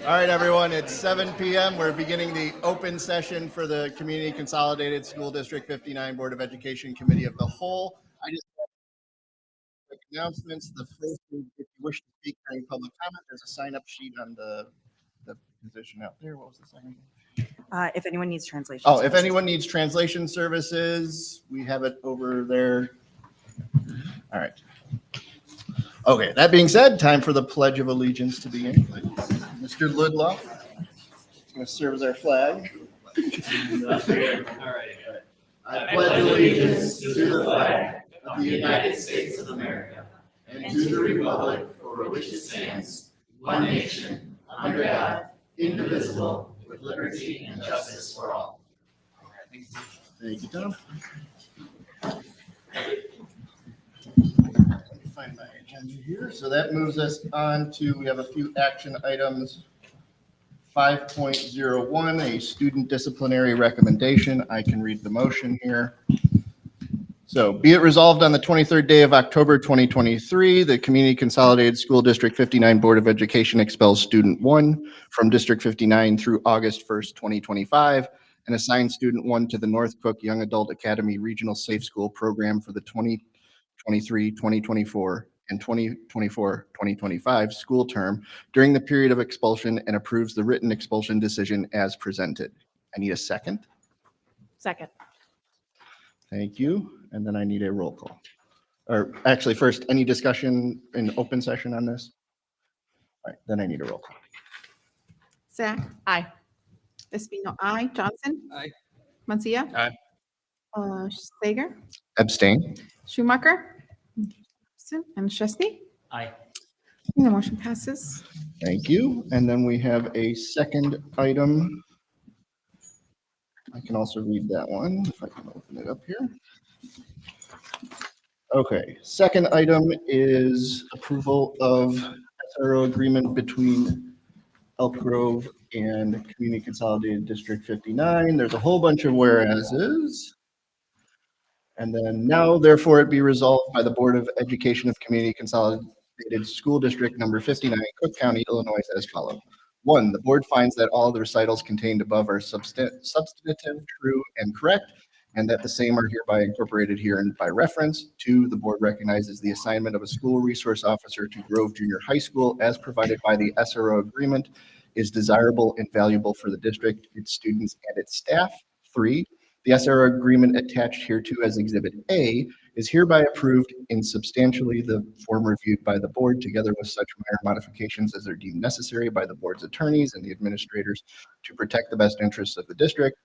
All right, everyone, it's 7 p.m. We're beginning the open session for the Community Consolidated School District 59 Board of Education Committee of the Whole. I just have quick announcements. The first is if you wish to speak during public comment, there's a sign-up sheet on the position out there. What was the second thing? If anyone needs translation. Oh, if anyone needs translation services, we have it over there. All right. Okay, that being said, time for the Pledge of Allegiance to begin. Mr. Ludlow is going to serve as our flag. All right. I pledge allegiance to the flag of the United States of America and to the republic for which it stands, one nation, under God, indivisible, with liberty and justice for all. Thank you, Tom. Find my agenda here. So that moves us on to, we have a few action items. 5.01, a student disciplinary recommendation. I can read the motion here. So be it resolved on the 23rd day of October 2023, the Community Consolidated School District 59 Board of Education expels student 1 from District 59 through August 1st, 2025, and assigns student 1 to the North Cook Young Adult Academy Regional Safe School Program for the 2023-2024 and 2024-2025 school term during the period of expulsion and approves the written expulsion decision as presented. I need a second. Second. Thank you. And then I need a roll call. Or actually, first, any discussion in open session on this? All right, then I need a roll call. Zach. Aye. Espino, aye. Johnson. Aye. Mancia. Aye. Sager. Abstain. Schumacher. And Chesney. Aye. And the motion passes. Thank you. And then we have a second item. I can also read that one if I can open it up here. Okay, second item is approval of SRO agreement between Elk Grove and Community Consolidated District 59. There's a whole bunch of whereases. And then now, therefore, it be resolved by the Board of Education of Community Consolidated School District number 59, Cook County, Illinois, as follows. 1, the board finds that all the recitals contained above are substantive, true, and correct, and that the same are hereby incorporated herein by reference. 2, the board recognizes the assignment of a school resource officer to Grove Junior High School as provided by the SRO agreement is desirable and valuable for the district, its students, and its staff. 3, the SRO agreement attached hereto as Exhibit A is hereby approved in substantially the form reviewed by the board, together with such minor modifications as are deemed necessary by the board's attorneys and the administrators to protect the best interests of the district.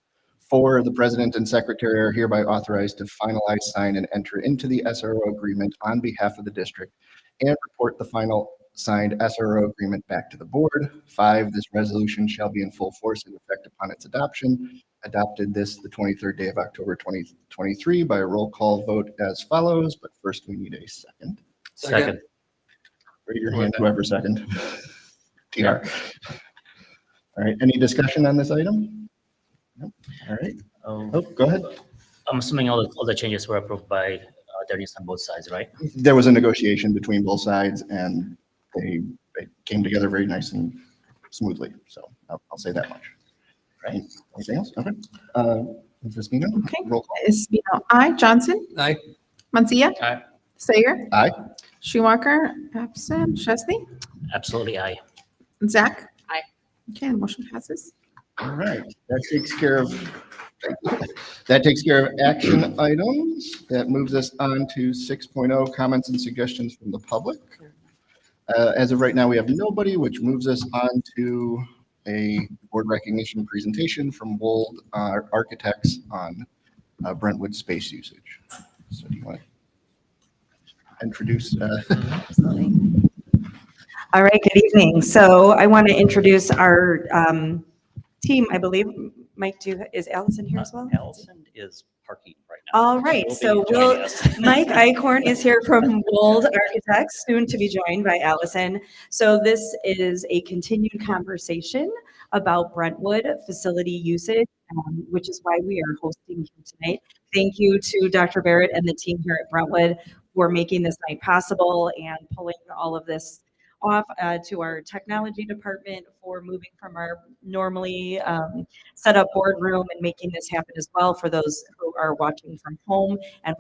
4, the president and secretary are hereby authorized to finalize, sign, and enter into the SRO agreement on behalf of the district and report the final signed SRO agreement back to the board. 5, this resolution shall be in full force and effect upon its adoption. Adopted this the 23rd day of October 2023 by a roll call vote as follows, but first we need a second. Second. Raise your hand, whoever second. TR. All right, any discussion on this item? Nope. All right. Oh, go ahead. I'm assuming all the changes were approved by attorneys on both sides, right? There was a negotiation between both sides and they came together very nice and smoothly. So I'll say that much. Right. Anything else? Okay. Espino? Okay. Roll call. Espino, aye. Johnson. Aye. Mancia. Aye. Sager. Aye. Schumacher. Absent. Chesney. Absolutely, aye. Zach. Aye. Okay, the motion passes. All right. That takes care of action items. That moves us on to 6.0, comments and suggestions from the public. As of right now, we have nobody, which moves us on to a board recognition presentation from Wold Architects on Brentwood space usage. So do you want to introduce? All right, good evening. So I want to introduce our team, I believe. Mike, is Allison here as well? Allison is parking right now. All right, She'll be so joining us. Mike Eichhorn is here from Wold Architects, soon to be joined by Allison. So this is a continued conversation about Brentwood facility usage, which is why we are hosting here tonight. Thank you to Dr. Barrett and the team here at Brentwood for making this night possible and pulling all of this off to our technology department for moving from our normally set up boardroom and making this happen as well for those who are watching from home and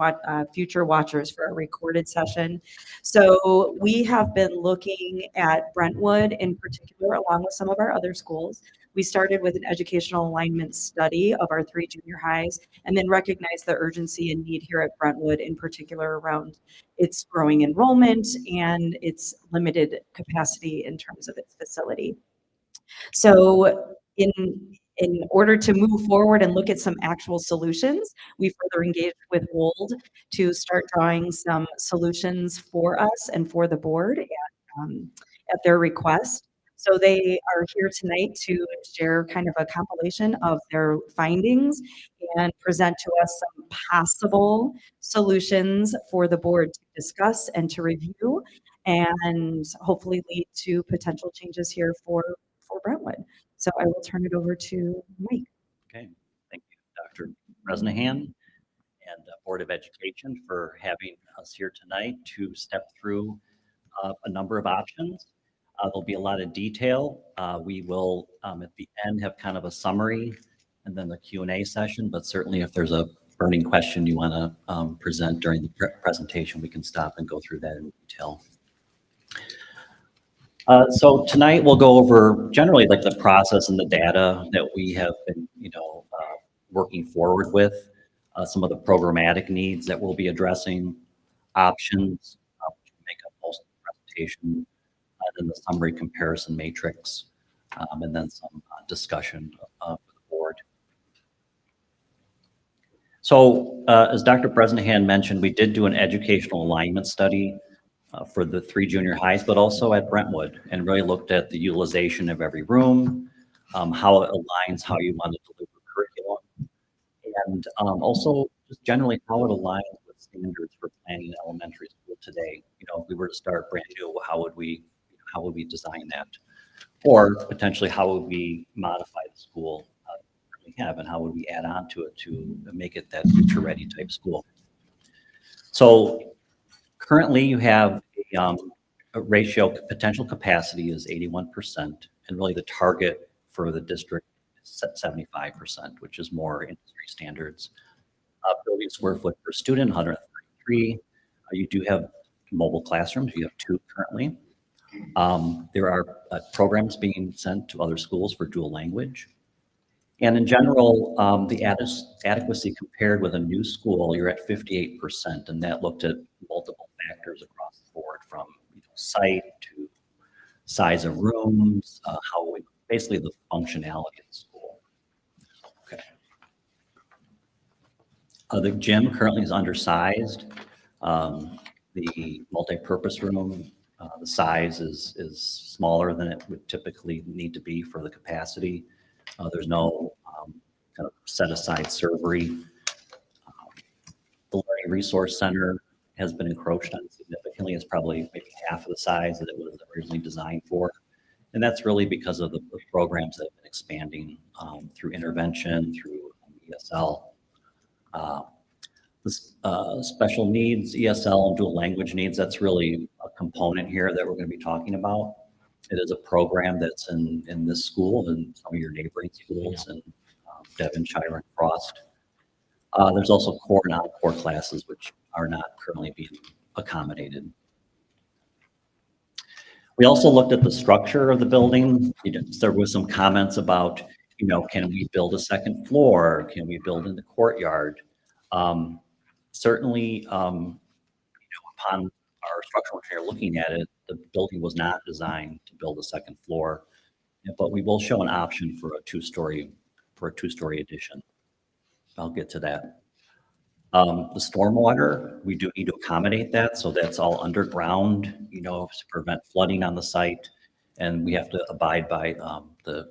future watchers for a recorded session. So we have been looking at Brentwood in particular, along with some of our other schools. We started with an educational alignment study of our 3 junior highs and then recognized the urgency and need here at Brentwood in particular around its growing enrollment and its limited capacity in terms of its facility. So in order to move forward and look at some actual solutions, we further engaged with Wold to start drawing some solutions for us and for the board at their request. So they are here tonight to share kind of a compilation of their findings and present to us some possible solutions for the board to discuss and to review and hopefully lead to potential changes here for Brentwood. So I will turn it over to Mike. Okay, thank you, Dr. Bresnahan and Board of Education for having us here tonight to step through a number of options. There'll be a lot of detail. We will, at the end, have kind of a summary and then the Q&A session, but certainly if there's a burning question you want to present during the presentation, we can stop and go through that in detail. So tonight we'll go over generally like the process and the data that we have been, working forward with, some of the programmatic needs that we'll be addressing, options, which will make up most of the presentation, and then the summary comparison matrix, and then some discussion for the board. So as Dr. Bresnahan mentioned, we did do an educational alignment study for the 3 junior highs, but also at Brentwood, and really looked at the utilization of every room, how it aligns, how you want to deliver curriculum, and also just generally how it aligns with standards for planning elementary school today. If we were to start brand new, how would we design that? Or potentially how would we modify the school we have, and how would we add on to it to make it that future ready type school? So currently you have a ratio, potential capacity is 81%, and really the target for the district is 75%, which is more industry standards. Building square foot per student, 133. You do have mobile classrooms, you have 2 currently. There are programs being sent to other schools for dual language. And in general, the adequacy compared with a new school, you're at 58%, and that looked at multiple factors across the board, from site to size of rooms, basically the functionality of the school. Okay. The gym currently is undersized. The multi-purpose room, the size is smaller than it would typically need to be for the capacity. There's no kind of set-aside servery. The Learning Resource Center has been encroached on significantly. It's probably maybe half of the size that it was originally designed for. And that's really because of the programs that have been expanding through intervention, through ESL. The special needs, ESL and dual language needs, that's really a component here that we're going to be talking about. It is a program that's in this school and some of your neighboring schools in Devonshire and Frost. There's also core and non-core classes which are not currently being accommodated. We also looked at the structure of the building. There was some comments about, can we build a second floor? Can we build in the courtyard? Certainly, upon our structural engineer looking at it, the building was not designed to build a second floor, but we will show an option for a two-story addition. I'll get to that. The stormwater, we do need to accommodate that, so that's all underground, to prevent flooding on the site, and we have to abide by the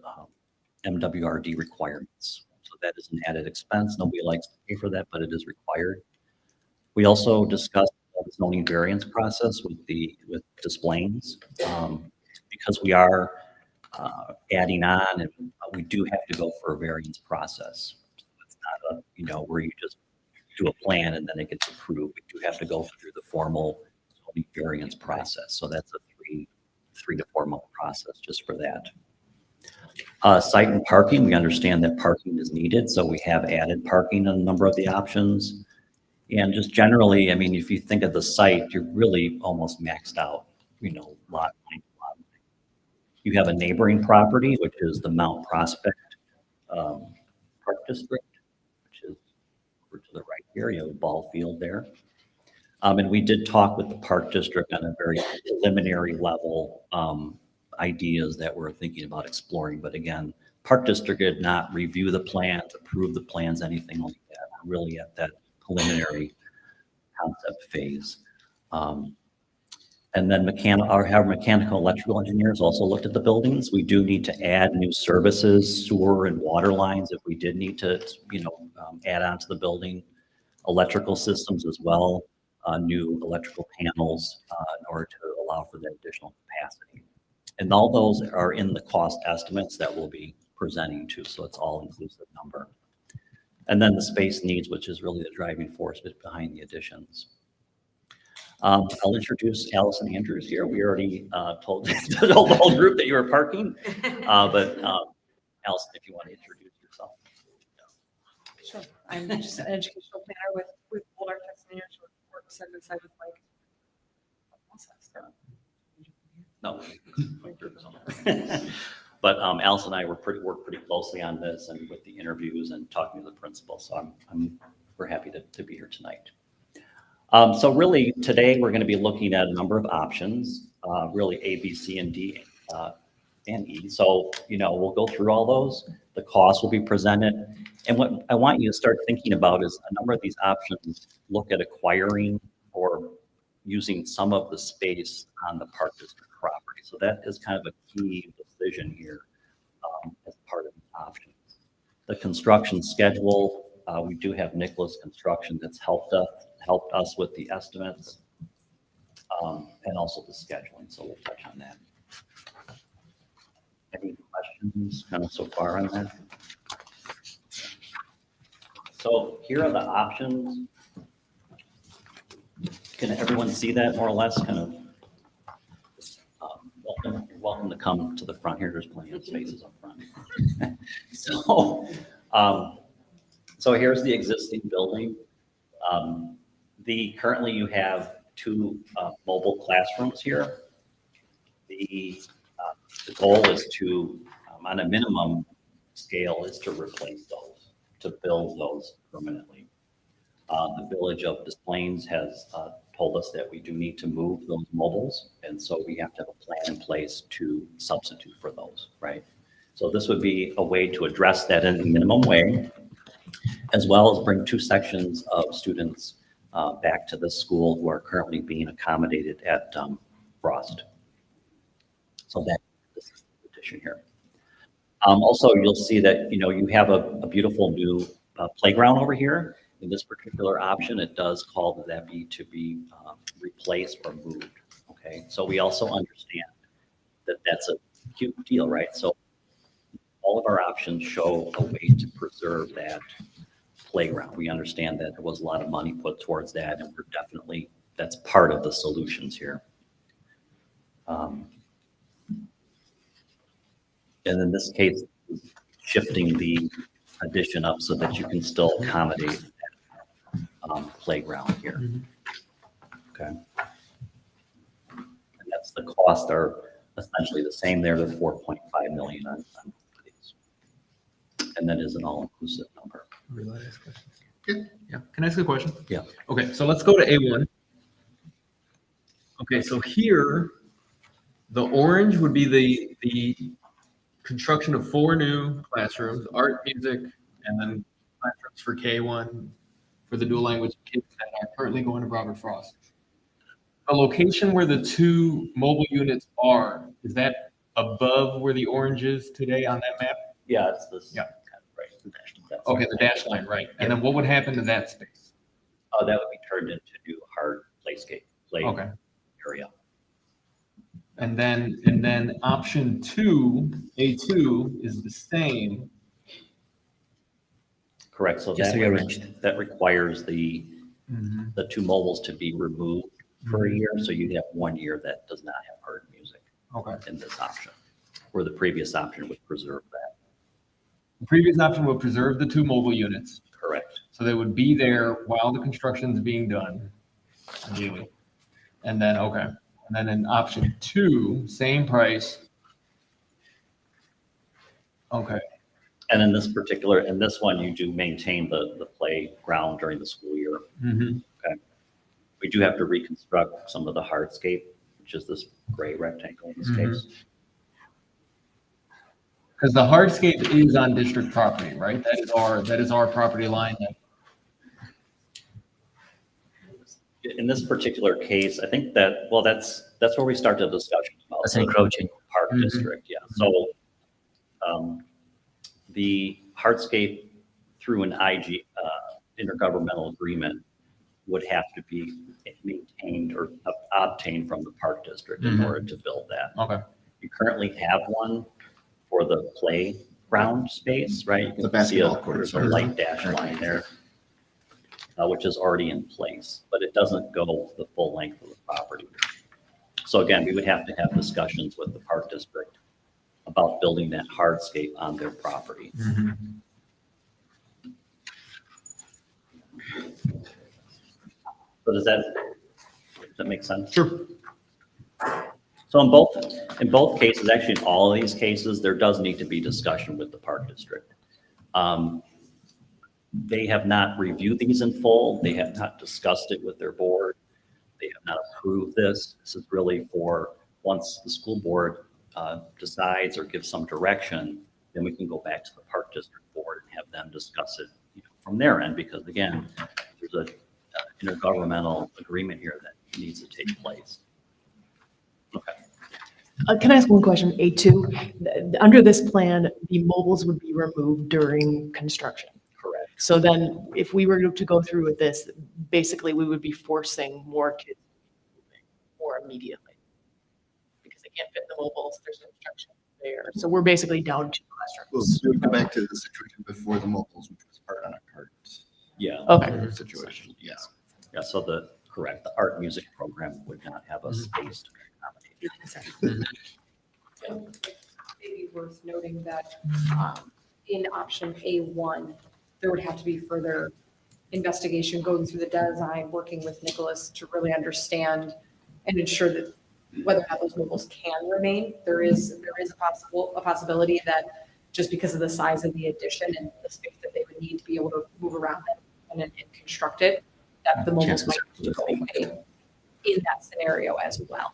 MWRD requirements. So that is an added expense. Nobody likes to pay for that, but it is required. We also discussed the zoning variance process with displays, because we are adding on, and we do have to go for a variance process. So it's not where you just do a plan and then it gets approved. We do have to go through the formal zoning variance process. So that's a 3 to 4 month process just for that. Site and parking, we understand that parking is needed, so we have added parking on a number of the options. And just generally, I mean, if you think of the site, you're really almost maxed out, lot line. You have a neighboring property, which is the Mount Prospect Park District, which is over to the right here. You have a ball field there. And we did talk with the Park District on a very preliminary level, ideas that we're thinking about exploring. But again, Park District did not review the plans, approve the plans, anything like that. We're really at that preliminary concept phase. And then our mechanical electrical engineers also looked at the buildings. We do need to add new services, sewer and water lines if we did need to, add on to the building. Electrical systems as well, new electrical panels in order to allow for the additional capacity. And all those are in the cost estimates that we'll be presenting to, so it's all inclusive number. And then the space needs, which is really the driving force behind the additions. I'll introduce Allison Andrews here. We already told the whole group that you were parking, but Allison, if you want to introduce yourself. Sure. I'm just an educational planner with Bold Architects and Engineers, work side by side with Mike. No. But Alice and I work pretty closely on this and with the interviews and talking to the principal. So we're happy to be here tonight. So really today we're going to be looking at a number of options, really A, B, C, and D, and E. So, we'll go through all those. The costs will be presented. And what I want you to start thinking about is a number of these options look at acquiring or using some of the space on the Park District property. So that is kind of a key decision here as part of the options. The construction schedule, we do have Nicholas Construction that's helped us with the estimates and also the scheduling. So we'll touch on that. Any questions kind of so far on that? So here are the options. Can everyone see that more or less? Kind of welcome to come to the front here. There's plenty of spaces up front. So here's the existing building. Currently you have 2 mobile classrooms here. The goal is to, on a minimum scale, is to replace those, to build those permanently. The Village of Des Plaines has told us that we do need to move those mobiles, and so we have to have a plan in place to substitute for those, right? So this would be a way to address that in a minimum way, as well as bring 2 sections of students back to the school who are currently being accommodated at Frost. So that is the addition here. Also, you'll see that, you have a beautiful new playground over here. In this particular option, it does call that to be replaced or moved, okay? So we also understand that that's a huge deal, right? So all of our options show a way to preserve that playground. We understand that there was a lot of money put towards that, and that's part of the solutions here. And in this case, shifting the addition up so that you can still accommodate playground here. Okay. And that's the costs are essentially the same there, the 4.5 million on these. And that is an all-inclusive number. Yeah. Can I ask a question? Yeah. Okay, so let's go to A1. Okay, so here, the orange would be the construction of 4 new classrooms, art, music, and then classrooms for K1 for the dual language kids that are currently going to Robert Frost. The location where the 2 mobile units are, is that above where the orange is today on that map? Yeah, it's this. Yeah. Kind of right. Okay, the dash line, right. And then what would happen to that space? Oh, that would be turned into new hard play Okay. area. And then option 2, A2 is the same. Correct. So Just that rearranged. that requires the 2 mobiles to be removed for a year. So you'd have 1 year that does not have art and music. Okay. in this option, where the previous option would preserve that. The previous option would preserve the 2 mobile units. Correct. So they would be there while the construction's being done, ideally. And then, okay. And then in option 2, same price. Okay. And in this one, you do maintain the playground during the school year. Mm-hmm. Okay. We do have to reconstruct some of the hardscape, which is this gray rectangle in this Mhm. case. Because the hardscape is on district property, right? That is our property line. In this particular case, I think that, well, that's where we start the discussion about That's the encroaching. park Mhm. district, yeah. So the hardscape through an intergovernmental agreement would have to be maintained or obtained from the park district in Mhm. order to build that. Okay. You currently have one for the playground space, right? You The can see basketball court. there's a light dash line there, which is already in place, but it doesn't go the full length of the property. So again, we would have to have discussions with the park district about building that hardscape on their property. Mm-hmm. So does that make sense? Sure. So in both cases, actually in all of these cases, there does need to be discussion with the park district. They have not reviewed these in full. They have not discussed it with their board. They have not approved this. This is really for once the school board decides or gives some direction, then we can go back to the park district board and have them discuss it from their end, because again, there's a intergovernmental agreement here that needs to take place. Okay. Can I ask one question? A2, under this plan, the mobiles would be removed during construction. Correct. So then if we were to go through with this, basically we would be forcing more kids more immediately. Because they can't fit in the mobiles, there's no construction there. So we're basically down 2 classrooms. We'll go back to the situation before the mobiles, which was part on a cart Yeah. Okay. situation. Yeah. Yeah, so the art music program would not have a space to accommodate. Maybe worth noting that in option A1, there would have to be further investigation going through the design, working with Nicholas to really understand and ensure that whether or not those mobiles can remain. There is a possibility that just because of the size of the addition and the space that they would need to be able to move around and construct it, that the mobiles might have to go away in that scenario as well.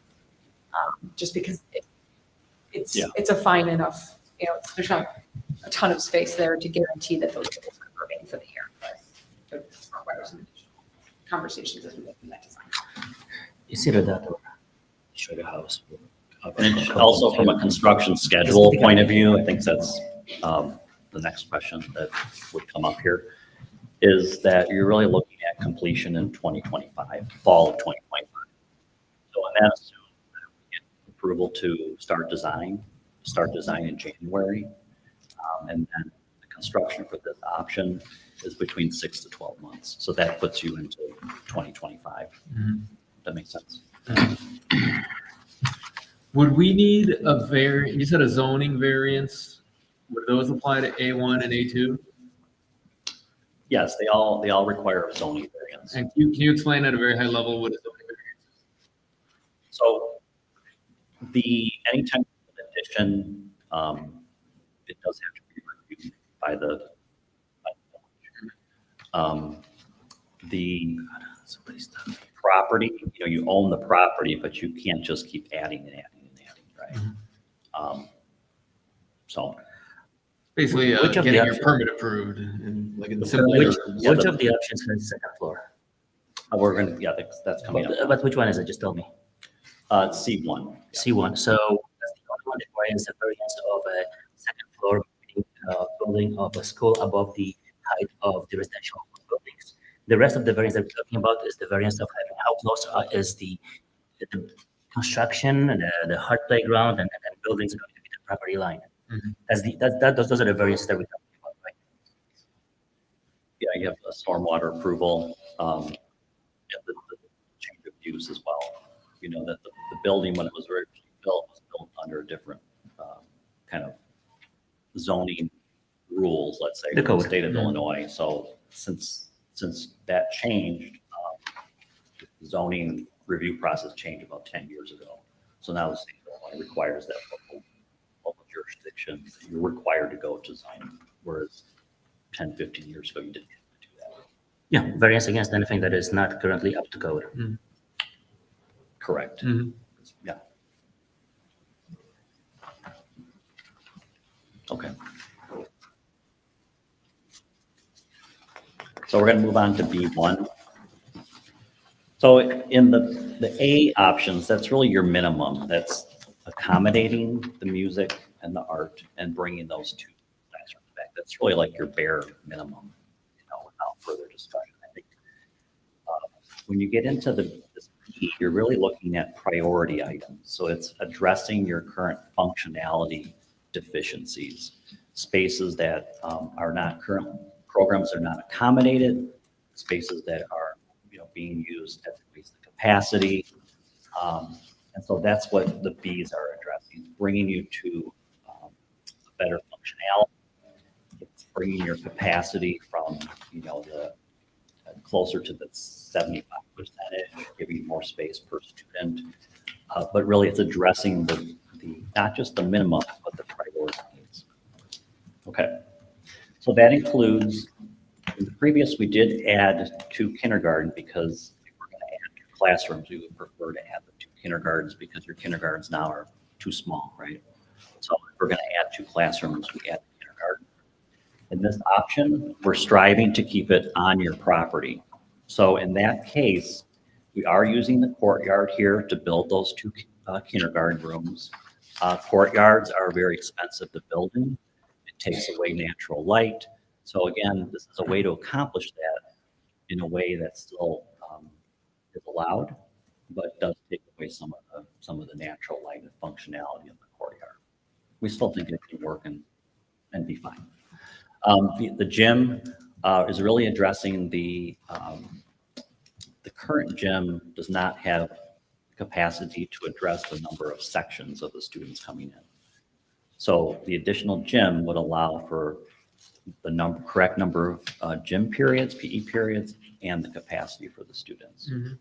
Just because it's a fine enough, there's not a ton of space there to guarantee that those mobiles could remain for the year. But it requires some additional conversations as we go through that design. Is it that or show the house? And also from a construction schedule point of view, I think that's the next question that would come up here, is that you're really looking at completion in 2025, fall of 2025. So on that, assume that we get approval to start design in January. And then the construction for this option is between 6 to 12 months. So that puts you into 2025. Mm-hmm. That makes sense. Would we need you said a zoning variance? Would those apply to A1 and A2? Yes, they all require a zoning variance. And can you explain at a very high level what a zoning variance is? So any type of addition, it does have to be reviewed by the property, you own the property, but you can't just keep adding and adding and adding, right? Mhm. So Basically, Which of the getting your options? permit approved and like in The simple. Which Yeah, of the options has the second floor? we're gonna, yeah, that's coming up. But which one is it? Just tell me. C1. C1. So that's the only one that requires a variance of a second floor building of a school above the height of the residential buildings. The rest of the variance that we're talking about is the variance of having how close is the construction, the hard playground, and buildings are going to be the property line. Mhm. Those are the variances that we're talking about, right? Yeah, you have a stormwater approval, and the change of use as well. You know that the building, when it was originally built, was built under a different kind of zoning rules, let's say, The from the code. state of Illinois. So since that changed, the zoning review process changed about 10 years ago. So now the state of Illinois requires that local jurisdictions, you're required to go to zoning, whereas 10, 15 years ago, you didn't have to do that. Yeah, variance against anything that is not currently up to code. Correct. Mhm. Yeah. Okay. So we're going to move on to B1. So in the A options, that's really your minimum. That's accommodating the music and the art and bringing those two classrooms back. That's really like your bare minimum, without further discussion. I think when you get into this B, you're really looking at priority items. So it's addressing your current functionality deficiencies, spaces that are not current programs are not accommodated, spaces that are being used at least the capacity. And so that's what the Bs are addressing, bringing you to a better functionality. It's bringing your capacity from, the closer to the 75%, giving you more space per student. But really it's addressing the not just the minimum, but the priority needs. Okay. So that includes, in the previous, we did add 2 kindergarten because if we're going to add 2 classrooms, we would prefer to add the 2 kindergartens because your kindergartens now are too small, right? So if we're going to add 2 classrooms, we add the kindergarten. In this option, we're striving to keep it on your property. So in that case, we are using the courtyard here to build those 2 kindergarten rooms. Courtyards are very expensive to build in. It takes away natural light. So again, this is a way to accomplish that in a way that still is allowed, but does take away some of the natural light and functionality of the courtyard. We still think it can work and be fine. The gym is really addressing the current gym does not have capacity to address the number of sections of the students coming in. So the additional gym would allow for the correct number of gym periods, PE periods, and the capacity for the students. Mhm.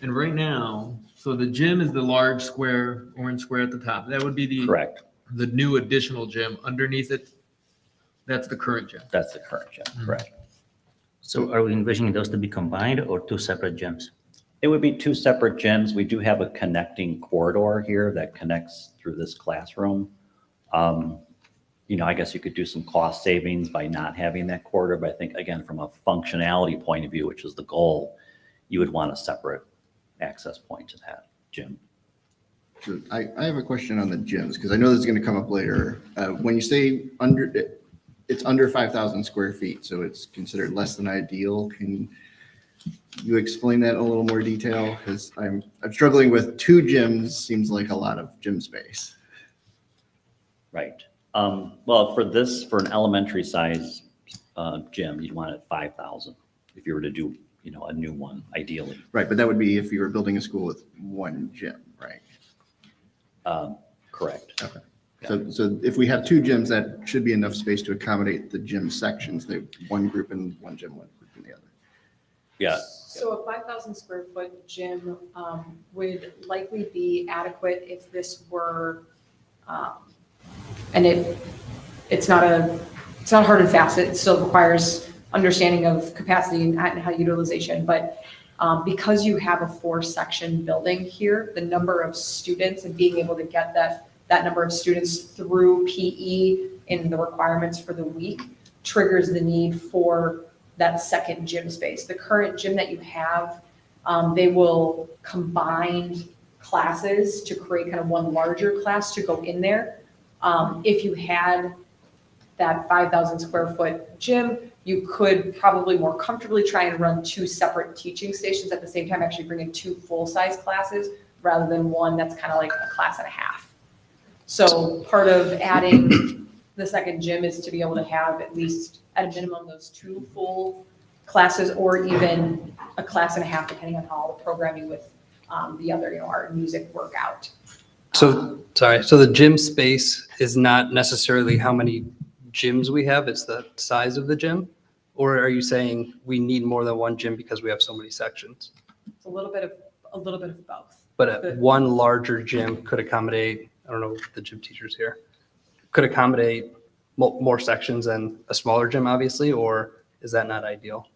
And right now, so the gym is the large square, orange square at the top. That would be Correct. the new additional gym. Underneath it, that's the current gym. That's the current gym, correct. So are we envisioning those to be combined or 2 separate gyms? It would be 2 separate gyms. We do have a connecting corridor here that connects through this classroom. I guess you could do some cost savings by not having that corridor, but I think, again, from a functionality point of view, which is the goal, you would want a separate access point to that gym. So I have a question on the gyms, because I know this is going to come up later. When you say it's under 5,000 square feet, so it's considered less than ideal. Can you explain that in a little more detail? Because I'm struggling with 2 gyms, seems like a lot of gym space. Right. Well, for an elementary size gym, you'd want it 5,000 if you were to do, a new one, ideally. Right, but that would be if you were building a school with 1 gym, right? Correct. Okay. So if we have 2 gyms, that should be enough space to accommodate the gym sections, the one group in one gym, one group in the other. Yeah. So a 5,000 square foot gym would likely be adequate if this were, and it's not hard and fast. It still requires understanding of capacity and how utilization, but because you have a 4-section building here, the number of students and being able to get that number of students through PE in the requirements for the week triggers the need for that second gym space. The current gym that you have, they will combine classes to create kind of one larger class to go in there. If you had that 5,000 square foot gym, you could probably more comfortably try and run 2 separate teaching stations at the same time, actually bring in 2 full-size classes rather than one that's kind of like a class and a half. So part of adding the second gym is to be able to have at least at a minimum those 2 full classes or even a class and a half, depending on how the programming with the other, art and music work out. So, sorry, so the gym space is not necessarily how many gyms we have, it's the size of the gym? Or are you saying we need more than one gym because we have so many sections? It's a little bit of both. But one larger gym could accommodate, I don't know, the gym teachers here, could accommodate more sections than a smaller gym, obviously, or is that not ideal?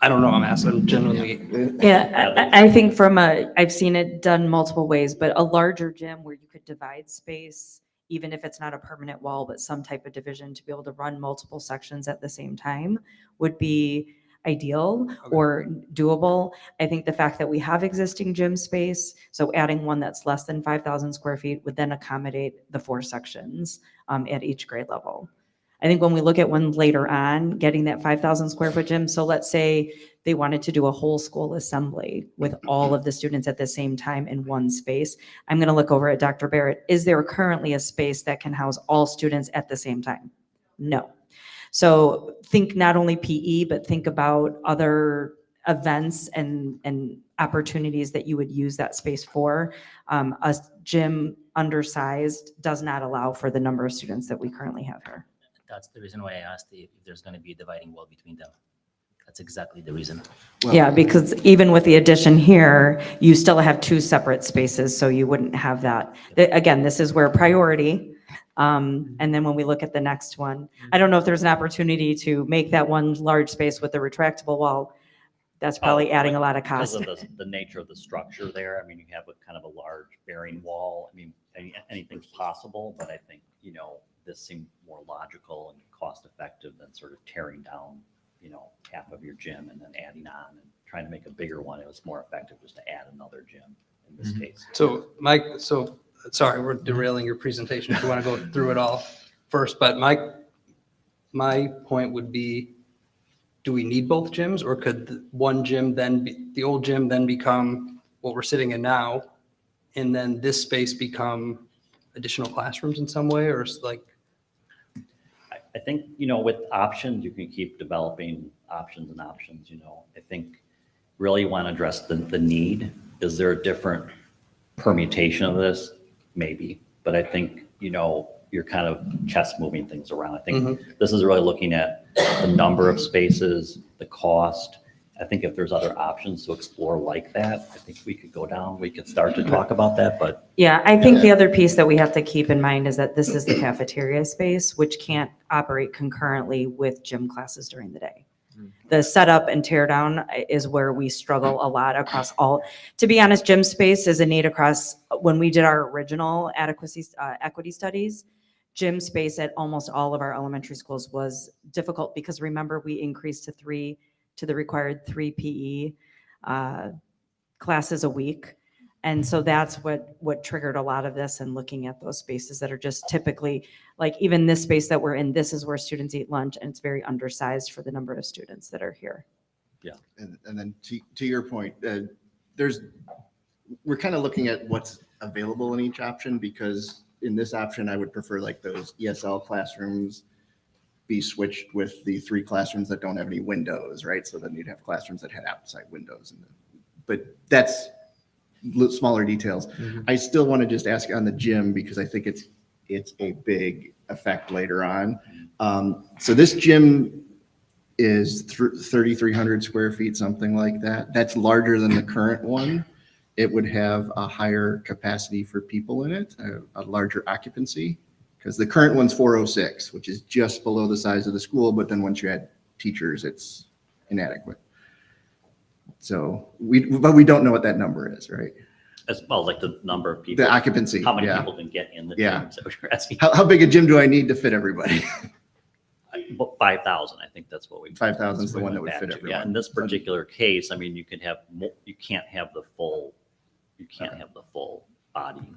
I don't know, I'm asking genuinely. Yeah, I think I've seen it done multiple ways, but a larger gym where you could divide space, even if it's not a permanent wall, but some type of division to be able to run multiple sections at the same time would be ideal or doable. I think the fact that we have existing gym space, so adding one that's less than 5,000 square feet would then accommodate the 4 sections at each grade level. I think when we look at one later on, getting that 5,000 square foot gym, so let's say they wanted to do a whole school assembly with all of the students at the same time in one space. I'm going to look over at Dr. Barrett. Is there currently a space that can house all students at the same time? No. So think not only PE, but think about other events and opportunities that you would use that space for. A gym undersized does not allow for the number of students that we currently have here. That's the reason why I asked if there's going to be a dividing wall between them. That's exactly the reason. Yeah, because even with the addition here, you still have 2 separate spaces, so you wouldn't have that. Again, this is where priority, and then when we look at the next one, I don't know if there's an opportunity to make that one large space with the retractable wall. That's probably adding a lot of cost. Because of the nature of the structure there, I mean, you have a kind of a large bearing wall. I mean, anything's possible, but I think, this seemed more logical and cost effective than sort of tearing down, half of your gym and then adding on and trying to make a bigger one. It was more effective just to add another gym in this case. So sorry, we're derailing your presentation if you want to go through it all first, but my point would be, do we need both gyms, or could the old gym then become what we're sitting in now, and then this space become additional classrooms in some way, or like? I think, with options, you can keep developing options and options, I think really you want to address the need. Is there a different permutation of this? Maybe, but I think, you're kind of chess moving things around. I think this is really looking at the number of spaces, the cost. I think if there's other options to explore like that, I think we could start to talk about that, but. Yeah, I think the other piece that we have to keep in mind is that this is the cafeteria space, which can't operate concurrently with gym classes during the day. The setup and tear down is where we struggle a lot across all. To be honest, gym space is a need across, when we did our original equity studies, gym space at almost all of our elementary schools was difficult because remember, we increased to the required 3 PE classes a week. And so that's what triggered a lot of this, and looking at those spaces that are just typically, like even this space that we're in, this is where students eat lunch, and it's very undersized for the number of students that are here. Yeah. And then to your point, we're kind of looking at what's available in each option, because in this option, I would prefer like those ESL classrooms be switched with the 3 classrooms that don't have any windows, right? So then you'd have classrooms that had outside windows. But that's smaller details. I still want to just ask on the gym, because I think it's a big effect later on. So this gym is 3,300 square feet, something like that. That's larger than the current one. It would have a higher capacity for people in it, a larger occupancy, because the current one's 406, which is just below the size of the school. But then once you add teachers, it's inadequate. So we don't know what that number is, right? As well, like the number of people. The occupancy. How many yeah. people can get in the Yeah. gym? Is that what you're asking? How big a gym do I need to fit everybody? 5,000, I think that's what we. 5,000 is the one that would back fit to. everyone. Yeah, in this particular case, I mean, you can't have the full body.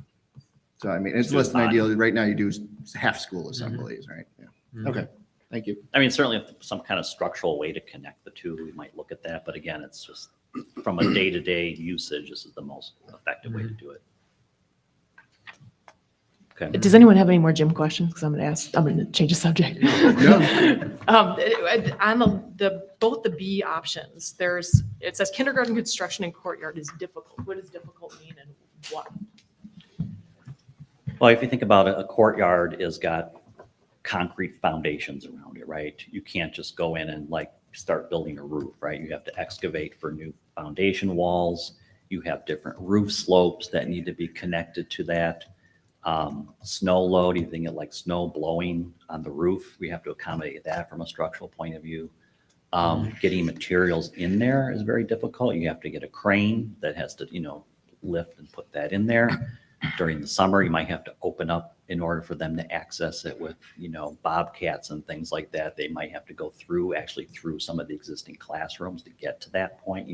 So I mean, it's less than ideal. Right now you do half school assemblies, right? Yeah. Okay, thank you. I mean, certainly if some kind of structural way to connect the two, we might look at that. But again, it's just from a day-to-day usage, this is the most effective way to do it. Okay. Does anyone have any more gym questions? Because I'm going to change the subject. On both the B options, it says kindergarten construction and courtyard is difficult. What does difficult mean, and what? Well, if you think about it, a courtyard has got concrete foundations around it, right? You can't just go in and like start building a roof, right? You have to excavate for new foundation walls. You have different roof slopes that need to be connected to that. Snow load, you think of like snow blowing on the roof, we have to accommodate that from a structural point of view. Getting materials in there is very difficult. You have to get a crane that has to, lift and put that in there. During the summer, you might have to open up in order for them to access it with, bobcats and things like that. They might have to go through some of the existing classrooms to get to that point,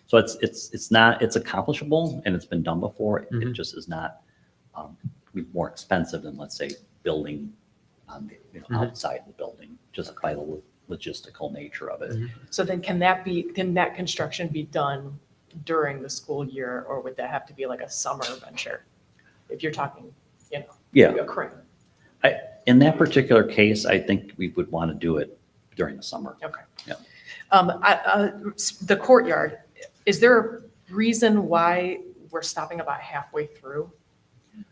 So it's accomplishable and it's been done before. It just is not more expensive than, let's say, building on the, outside the building, just by the logistical nature of it. So then can that construction be done during the school year, or would that have to be like a summer venture? If you're talking, Yeah. a crane. In that particular case, I think we would want to do it during the summer. Okay. Yeah. The courtyard, is there a reason why we're stopping about halfway through?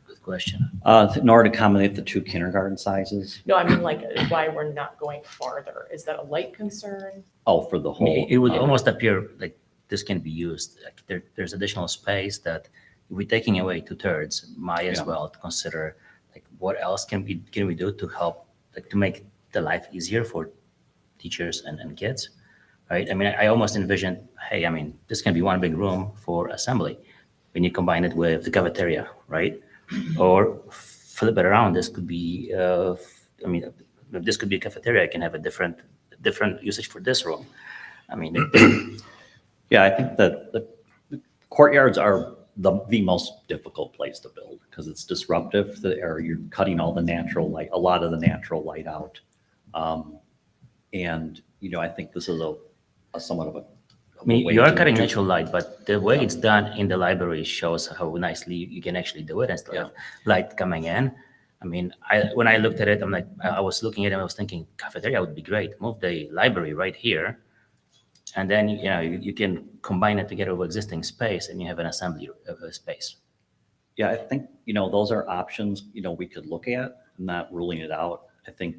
Good question. In order to accommodate the 2 kindergarten sizes. No, I mean, like, why we're not going farther? Is that a light concern? Oh, for the I mean, whole. it would almost appear like this can be used. Like there's additional space that if we're taking away 2/3, might as Yeah. well consider like what else can we do to help, like to make the life easier for teachers and kids, right? I mean, I almost envision, hey, I mean, this can be one big room for assembly when you combine it with the cafeteria, right? Or flip it around. This could be, if this could be a cafeteria. I can have a different usage for this room. I mean, Yeah, I think that the courtyards are the most difficult place to build because it's disruptive. You're cutting all the natural light, a lot of the natural light out. And, I think this is a somewhat of a. I mean, way you are to cutting do- natural light, but the way it's done in the library shows how nicely you can actually do it instead of light coming in. I mean, when I looked at it, I was looking at it, I was thinking cafeteria would be great. Move the library right here. And then, you can combine it together with existing space and you have an assembly space. Yeah, I think, those are options, we could look at, I'm not ruling it out. I think,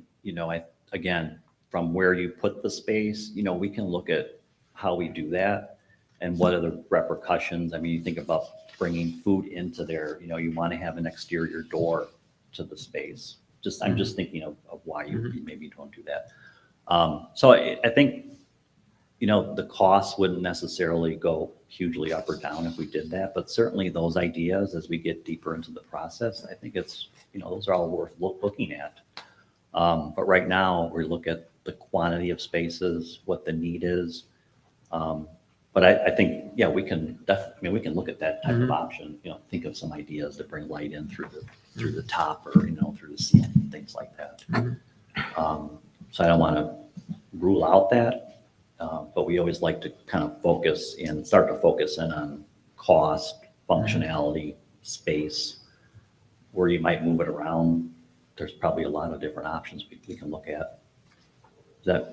again, from where you put the space, we can look at how we do that and what are the repercussions. I mean, you think about bringing food into there, you want to have an exterior door to the space. I'm just thinking of why you maybe don't do that. So I think, the cost wouldn't necessarily go hugely up or down if we did that, but certainly those ideas as we get deeper into the process, I think it's, those are all worth looking at. But right now we look at the quantity of spaces, what the need is. But I think, yeah, we can definitely, we can look at that type of option, think of some ideas to bring light in through the top or, through the ceiling, things like that. So I don't want to rule out that. But we always like to kind of start to focus in on cost, functionality, space, where you might move it around. There's probably a lot of different options we can look at. Does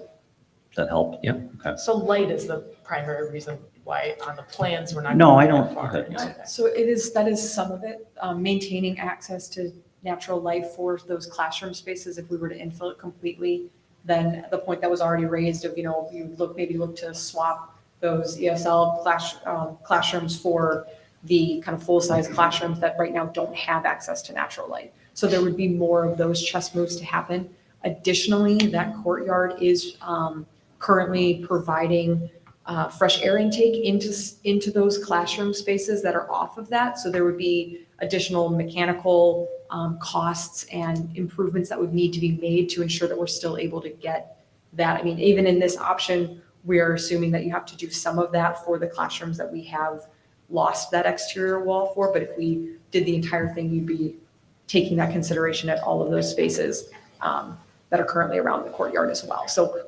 that help? Yeah. Okay. So light is the primary reason why on the plans we're not. No, going I don't. that far. Okay. Okay. So that is some of it, maintaining access to natural light for those classroom spaces. If we were to infill it completely, then the point that was already raised of, you maybe look to swap those ESL classrooms for the kind of full-size classrooms that right now don't have access to natural light. So there would be more of those chess moves to happen. Additionally, that courtyard is currently providing fresh air intake into those classroom spaces that are off of that. So there would be additional mechanical costs and improvements that would need to be made to ensure that we're still able to get that. I mean, even in this option, we are assuming that you have to do some of that for the classrooms that we have lost that exterior wall for. But if we did the entire thing, you'd be taking that consideration at all of those spaces that are currently around the courtyard as well. So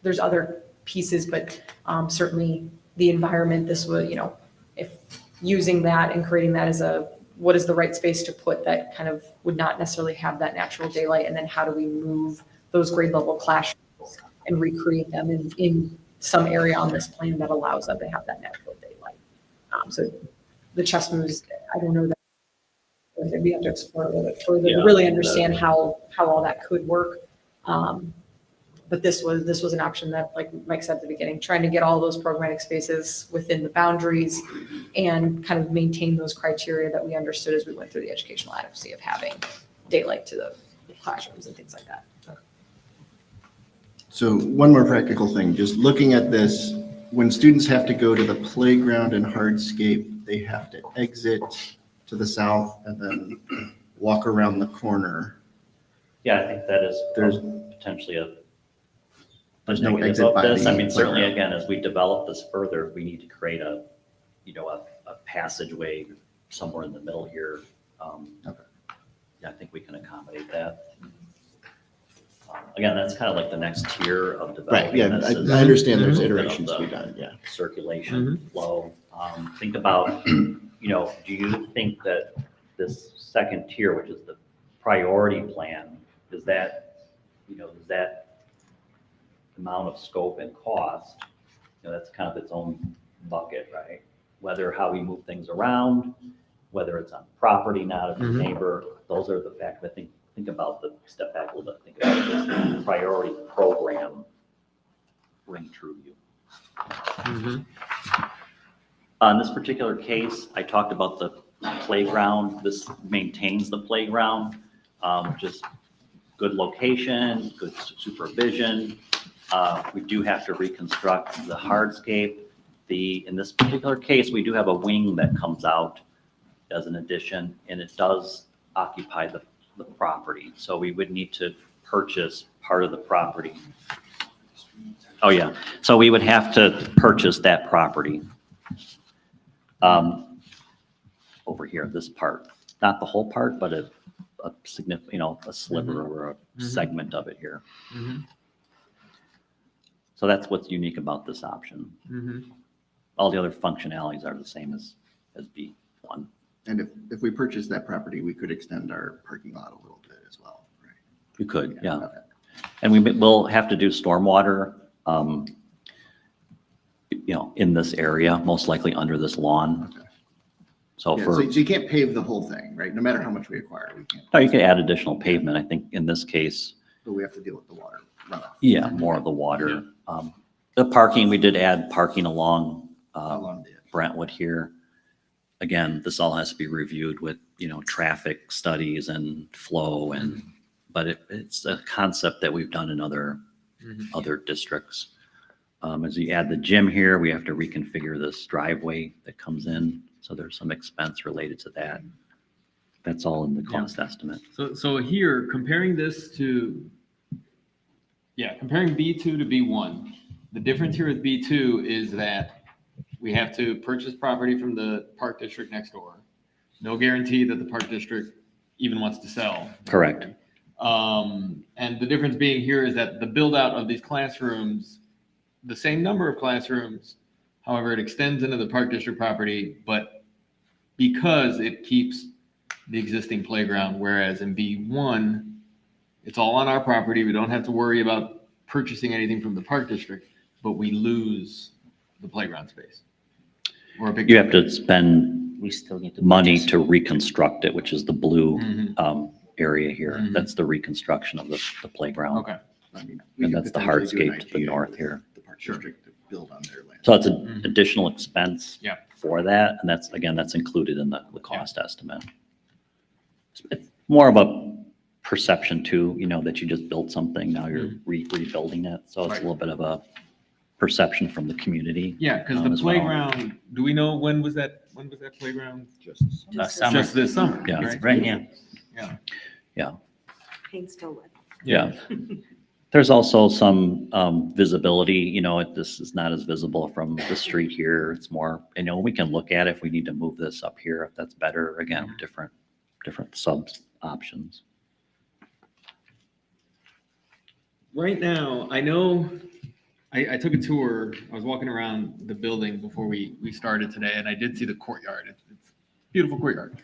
there's other pieces, but certainly the environment, this would, if using that and creating that as what is the right space to put that kind of would not necessarily have that natural daylight, and then how do we move those grade level classrooms and recreate them in some area on this plan that allows them to have that natural daylight. So the chess moves, I don't know that said, we have to explore a little bit further to Yeah. really understand how all that could work. But this was an option that, like Mike said at the beginning, trying to get all those programmatic spaces within the boundaries and kind of maintain those criteria that we understood as we went through the educational adequacy of having daylight to the classrooms and things like that. So one more practical thing, just looking at this, when students have to go to the playground and hardscape, they have to exit to the south and then walk around the corner. Yeah, I think that is There's- potentially There's no negative exit of by this. I the mean, certainly, playground. again, as we develop this further, we need to create a passageway somewhere in the middle here. Okay. Yeah, I think we can accommodate that. Again, that's kind of like the next tier of Right, development. yeah, This is I understand there's a bit of iterations to the be done, yeah. Circulation flow. Think about, do you think that this second tier, which is the priority plan, is that amount of scope and cost, that's kind of its own bucket, right? Whether how we move things around, whether it's on property, not as a neighbor, those are the factors. I think about step back a little bit, think about this priority program ring true to you. On this particular case, I talked about the playground. This maintains the playground, just good location, good supervision. We do have to reconstruct the hardscape. In this particular case, we do have a wing that comes out as an addition, and it does occupy the property. So we would need to purchase part of the property. Oh, yeah. So we would have to purchase that property. Over here, this part, not the whole part, but a significant, a sliver or a segment of it here. So that's what's unique about this option. All the other functionalities are the same as B1. And if we purchase that property, we could extend our parking lot a little bit as well, right? You could, yeah. Okay. And will have to do stormwater, in this area, most likely under this lawn. Okay. So Yeah, for, so you can't pave the whole thing, right? No matter how much we acquire, we can't. no, you could add additional pavement. I think in this case, But we have to deal with the water runoff. yeah, more of the water. The parking, we did add parking along Along the edge. Brentwood here. Again, this all has to be reviewed with, traffic studies and flow but it's a concept that we've done in other districts. As you add the gym here, we have to reconfigure this driveway that comes in. So there's some expense related to that. That's all in the cost estimate. So here, comparing B2 to B1, the difference here with B2 is that we have to purchase property from the park district next door. No guarantee that the park district even wants to sell. Correct. And the difference being here is that the build out of these classrooms, the same number of classrooms, however, it extends into the park district property, but because it keeps the existing playground, whereas in B1, it's all on our property. We don't have to worry about purchasing anything from the park district, but we lose the playground space. Or a big You have to spend We still need to. money purchase. to reconstruct it, which is the blue area here. Mhm. That's the reconstruction of the playground. Okay. I mean, we And could that's the potentially do an hardscape to the idea north with here. The park district to build on their land. So that's an additional expense Yeah. for that. And that's included in the cost estimate. It's more of a perception too, that you just built something, now you're rebuilding it. So it's Right. a little bit of a perception from the community. Yeah, because the as well. playground, do we know when was that playground? Summer. Just this summer, Yeah. right? Right, yeah. Yeah. Paint's still wet. Yeah. There's also some visibility, this is not as visible from the street here. It's more, we can look at if we need to move this up here, if that's better, again, different sub options. Right now, I know, I took a tour, I was walking around the building before we started today, and I did see the courtyard. It's a beautiful courtyard.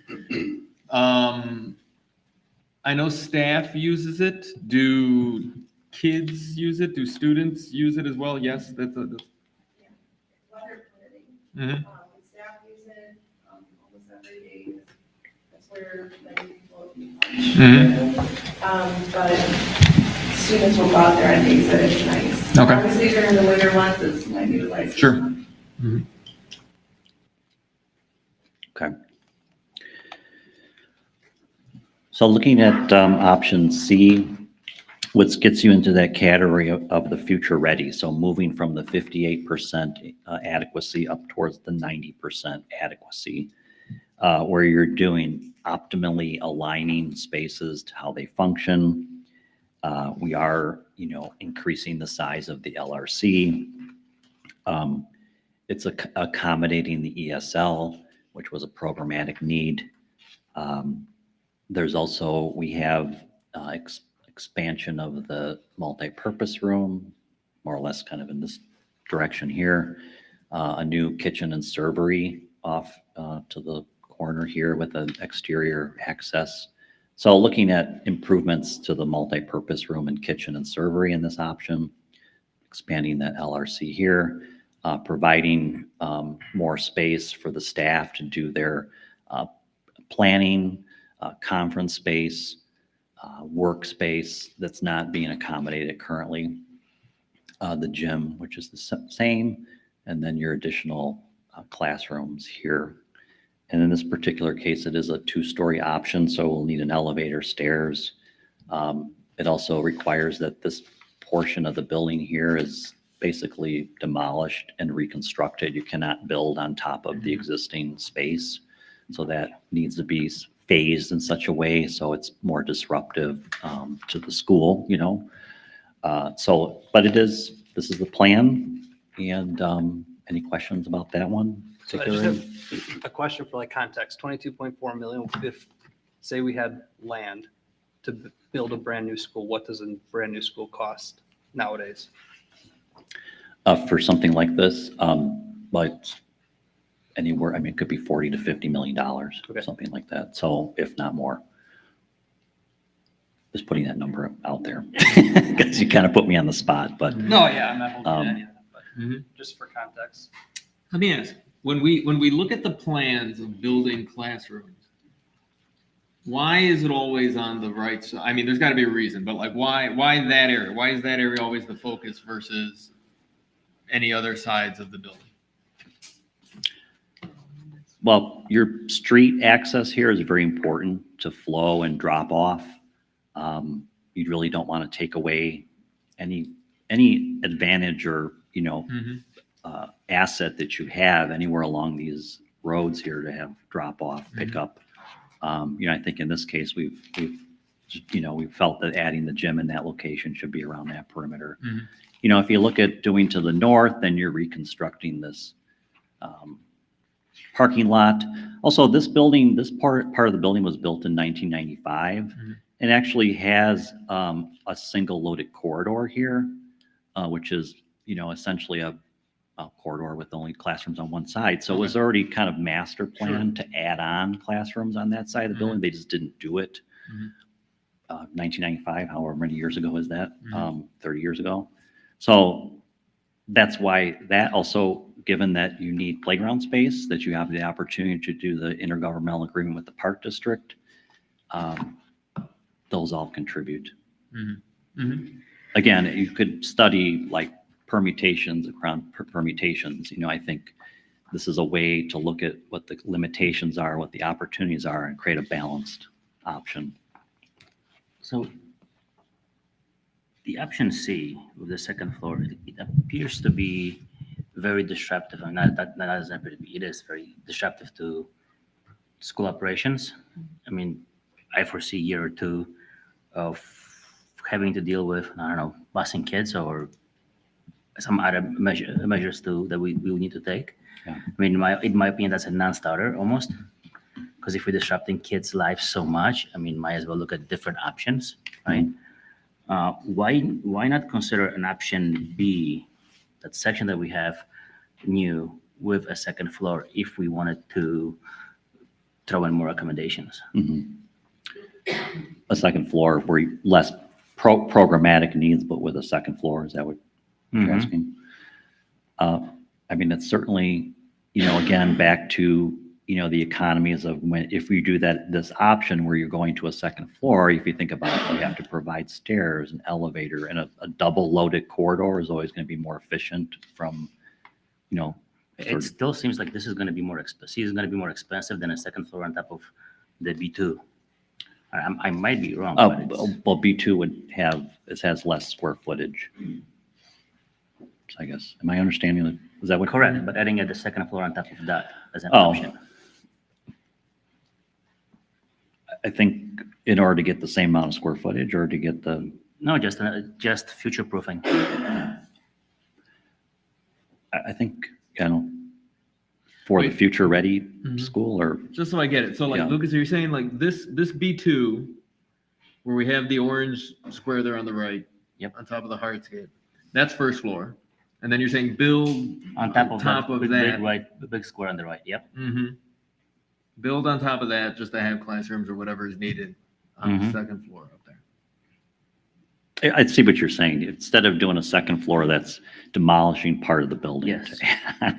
I know staff uses it. Do kids use it? Do students use it as well? Yes, that's Weather permitting. Mhm. Staff use it almost every day. That's where many people Mhm. But students will go out there on days that it's nice. Okay. Obviously during the winter months, it's might be like. Sure. Okay. So looking at option C, which gets you into that category of the future ready. So moving from the 58% adequacy up towards the 90% adequacy, where you're doing optimally aligning spaces to how they function. We are, increasing the size of the LRC. It's accommodating the ESL, which was a programmatic need. There's also, we have expansion of the multi-purpose room, more or less kind of in this direction here. A new kitchen and servery off to the corner here with an exterior access. So looking at improvements to the multi-purpose room and kitchen and servery in this option, expanding that LRC here, providing more space for the staff to do their planning, conference space, workspace that's not being accommodated currently. The gym, which is the same, and then your additional classrooms here. And in this particular case, it is a 2-story option, so we'll need an elevator, stairs. It also requires that this portion of the building here is basically demolished and reconstructed. You cannot build on top of the existing space. So that needs to be phased in such a way so it's more disruptive to the school, but this is the plan. And any questions about that one? So I just have a question for context. 22.4 million, if, say we had land to build a brand new school, what does a brand new school cost nowadays? For something like this, but anywhere, it could be $40 to $50 million, Okay. something like that. So if not more. Just putting that number out there because you kind of put me on the spot, but No, yeah, I'm not holding you to any of that, but just for context. Let me ask, when we look at the plans of building classrooms, why is it always on the right side? There's got to be a reason, but why that area? Why is that area always the focus versus any other sides of the building? well, your street access here is very important to flow and drop off. You really don't want to take away any advantage or, asset that you have anywhere along these roads here to have drop off, pick up. I think in this case, we've felt that adding the gym in that location should be around that perimeter. If you look at doing to the north, then you're reconstructing this parking lot. Also, this building, this part of the building was built in 1995 and actually has a single loaded corridor here, which is, essentially a corridor with only classrooms on one side. So it was already kind of master planned to add on classrooms on that side of the building. They just didn't do it. 1995, however many years ago is that? 30 years ago. So that's why that also, given that you need playground space, that you have the opportunity to do the intergovernmental agreement with the park district, those all contribute. Again, you could study permutations around permutations. I think this is a way to look at what the limitations are, what the opportunities are, and create a balanced option. So the option C with the second floor, it appears to be very disruptive. And that doesn't appear to be. It is very disruptive to school operations. I foresee a year or two of having to deal with, busing kids or some other measures too that we will need to take. Yeah. In my opinion, that's a non-starter almost. Because if we're disrupting kids' lives so much, might as well look at different options, right? Why not consider an option B, that section that we have new with a second floor, if we wanted to throw in more accommodations? A second floor where less programmatic needs, but with a second floor, is that what you're asking? It's certainly, again, back to you know, the economies of when, if we do that, this option where you're going to a second floor, if you think about it, you have to provide stairs, an elevator, and a double loaded corridor is always going to be more efficient from, you know, It still seems like this is going to be more expensive. It's going to be more expensive than a second floor on top of the B2. I might be wrong. But it's- well, B2 would have, it has less square footage. So I guess, am I understanding that? Is that what? correct, but adding at the second floor on top of that as an Oh. option. I think in order to get the same amount of square footage or to get the, No, just future proofing. I think, you know, for the Wait. future ready Mhm. school or, Just so I get it. So like, Yeah. Lucas, are you saying like this B2, where we have the orange square there on the right? Yep. On top of the hardscape, that's first floor. And then you're saying build On top of that, big that. right, the big square on the right. Yep. Mm-hmm. Build on top of that just to have classrooms or whatever is needed on the Mhm. second floor up there. I see what you're saying. Instead of doing a second floor, that's demolishing part of the building. Yes. Yeah,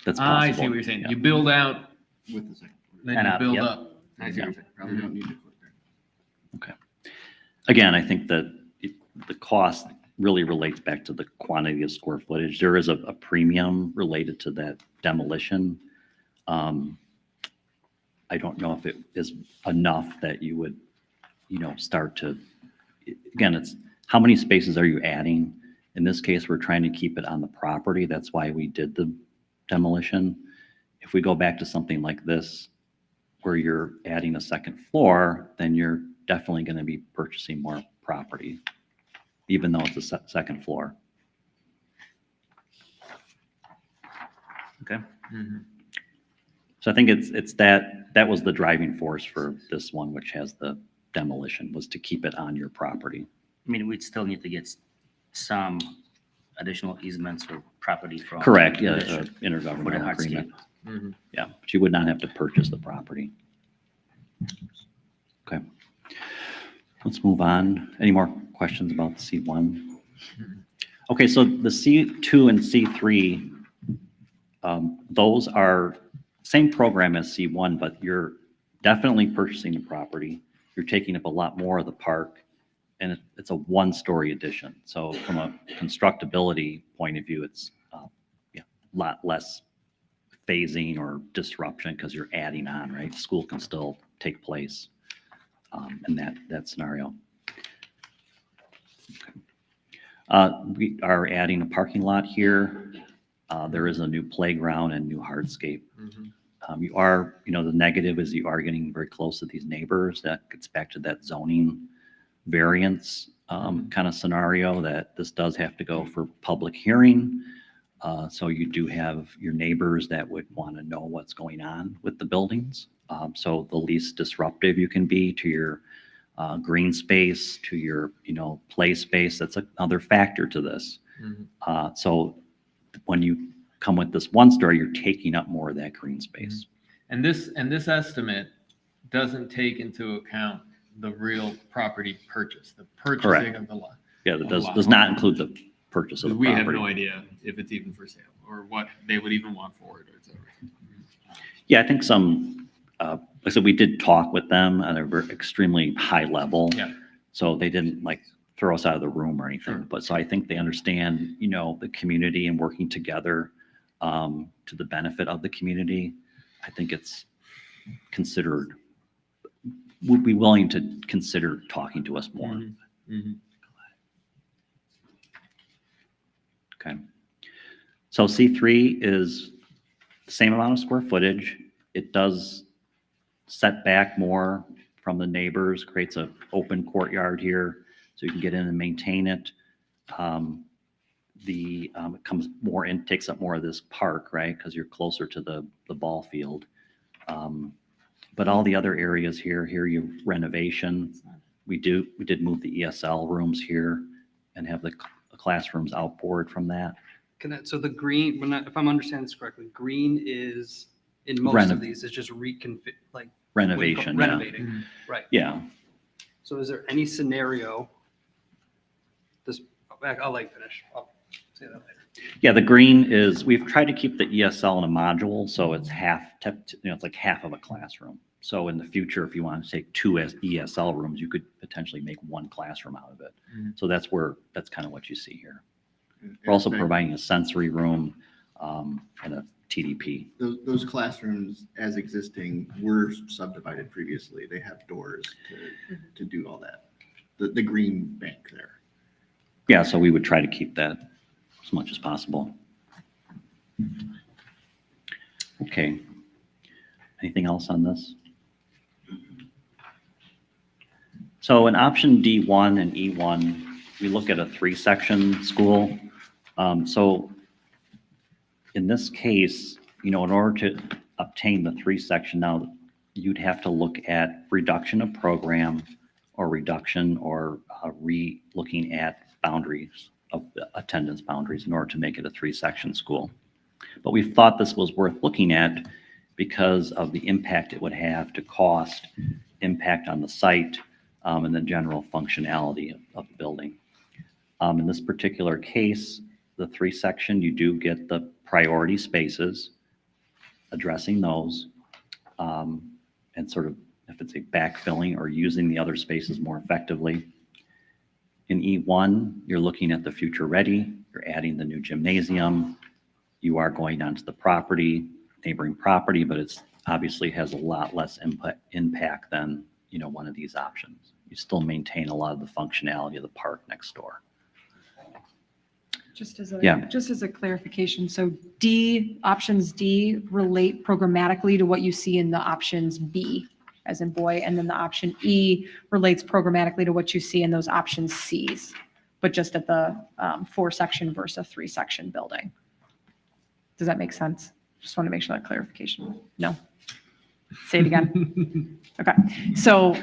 that's possible. I see what you're saying. Yeah. You build out, With the second floor. then And you up, build yep. up. I see what you're saying. Probably don't need to put there. Again, I think that the cost really relates back to the quantity of square footage. There is a premium related to that demolition. I don't know if it is enough that you would, you know, start to, again, it's how many spaces are you adding? In this case, we're trying to keep it on the property. That's why we did the demolition. If we go back to something like this, where you're adding a second floor, then you're definitely going to be purchasing more property, even though it's a second floor. Okay. Mm-hmm. So I think it's that was the driving force for this one, which has the demolition, was to keep it on your property. I mean, we'd still need to get some additional easements or property from. Correct, the yeah, district for the intergovernmental hardscape. agreement. Mm-hmm. Yeah, but you would not have to purchase the property. Okay. Let's move on. Any more questions about C1? Okay, so the C2 and C3, those are same program as C1, but you're definitely purchasing the property. You're taking up a lot more of the park, and it's a one-story addition. So from a constructability point of view, it's a lot less phasing or disruption because you're adding on, right? School can still take place in that scenario. Okay. We are adding a parking lot here. There is a new playground and new hardscape. Mm-hmm. You are, you know, the negative is you are getting very close to these neighbors. That gets back to that zoning variance kind of scenario that this does have to go for public hearing. So you do have your neighbors that would want to know what's going on with the buildings. So the least disruptive you can be to your green space, to your, you know, play space. That's another factor to this. Mm-hmm. So when you come with this one story, you're taking up more of that green space. And this estimate doesn't take into account the real property purchase, the purchasing Correct. of the lot. Yeah, that A lot. does not include the purchase of the We have property. no idea if it's even for sale or what they would even want for it or et cetera. Yeah, I think some, like I said, we did talk with them at a very extremely high level. Yeah. So they didn't like throw us out of the room or anything. Sure. But so I think they understand, you know, the community and working together to the benefit of the community. I think it's considered, would be willing to consider talking to us more. Mm-hmm. Mm-hmm. Okay. So C3 is the same amount of square footage. It does set back more from the neighbors, creates an open courtyard here so you can get in and maintain it. It comes more in, takes up more of this park, right? Because you're closer to the ball field. But all the other areas here you renovation. We did move the ESL rooms here and have the classrooms outboard from that. So the green, if I'm understanding this correctly, green is, in most of these, is just reconfig, like. Renovation, yeah. Renovating, Mhm. right. Yeah. So is there any scenario, I'll let you finish. I'll say that later. Yeah, the green is, we've tried to keep the ESL in a module, so it's it's like half of a classroom. So in the future, if you want to take two ESL rooms, you could potentially make one classroom out of it. So that's kind of what you see here. We're also providing a sensory room and a TDP. Those classrooms as existing were subdivided previously. They have doors to do all that. The green bank there. Yeah, so we would try to keep that as much as possible. Okay. Anything else on this? So in option D1 and E1, we look at a 3-section school. So in this case, in order to obtain the 3-section, now you'd have to look at reduction of program or reduction or looking at boundaries of attendance boundaries in order to make it a 3-section school. But we thought this was worth looking at because of the impact it would have to cost, impact on the site, and the general functionality of the building. In this particular case, the 3-section, you do get the priority spaces, addressing those, and sort of, if it's a backfilling or using the other spaces more effectively. In E1, you're looking at the future ready, you're adding the new gymnasium, you are going onto the property, neighboring property, but it's obviously has a lot less impact than, one of these options. You still maintain a lot of the functionality of the park next door. Just as a clarification, so options D relate programmatically to what you see in the options B, as in boy, and then the option E relates programmatically to what you see in those options C's, but just at the 4-section versus a 3-section building. Does that make sense? Just want to make sure that clarification. No? Say it again. Okay. So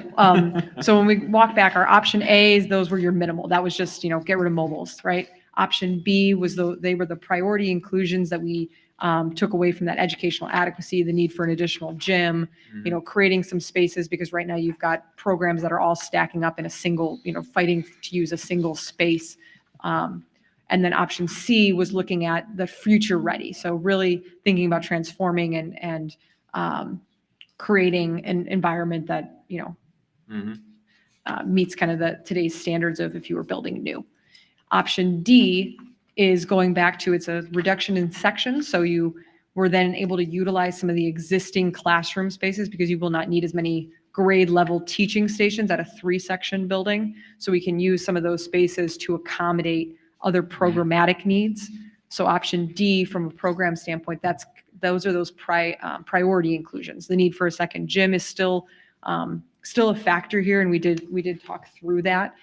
when we walk back, our option A's, those were your minimal. That was just, get rid of mobiles, right? Option B was they were the priority inclusions that we took away from that educational adequacy, the need for an additional gym, creating some spaces, because right now you've got programs that are all stacking up in a single, fighting to use a single space. And then option C was looking at the future ready. So really thinking about transforming and creating an environment that, meets kind of today's standards of if you were building new. Option D is going back to, it's a reduction in sections. So you were then able to utilize some of the existing classroom spaces because you will not need as many grade level teaching stations at a 3-section building. So we can use some of those spaces to accommodate other programmatic needs. So option D, from a program standpoint, those are those priority inclusions. The need for a second gym is still a factor here, and we did talk through that,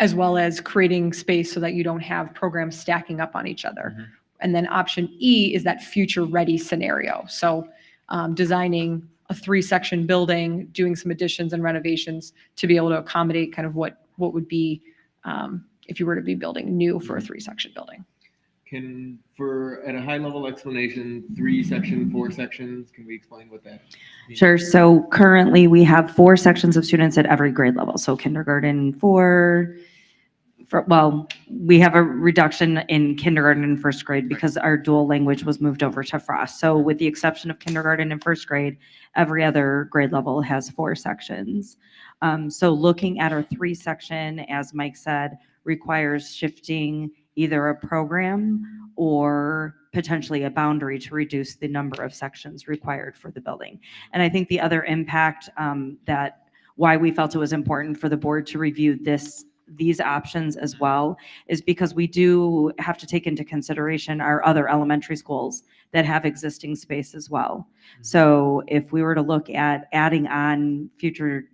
as well as creating space so that you don't have programs stacking up on each other. And then option E is that future ready scenario. So designing a 3-section building, doing some additions and renovations to be able to accommodate kind of what would be if you were to be building new for a 3-section building. At a high level explanation, 3-section, 4 sections, can we explain what that means? Sure. So currently we have 4 sections of students at every grade level. So kindergarten we have a reduction in kindergarten and first grade because our dual language was moved over to Frost. So with the exception of kindergarten and first grade, every other grade level has 4 sections. So looking at our 3-section, as Mike said, requires shifting either a program or potentially a boundary to reduce the number of sections required for the building. And I think the other impact why we felt it was important for the board to review these options as well is because we do have to take into consideration our other elementary schools that have existing space as well. So if we were to look at adding on future,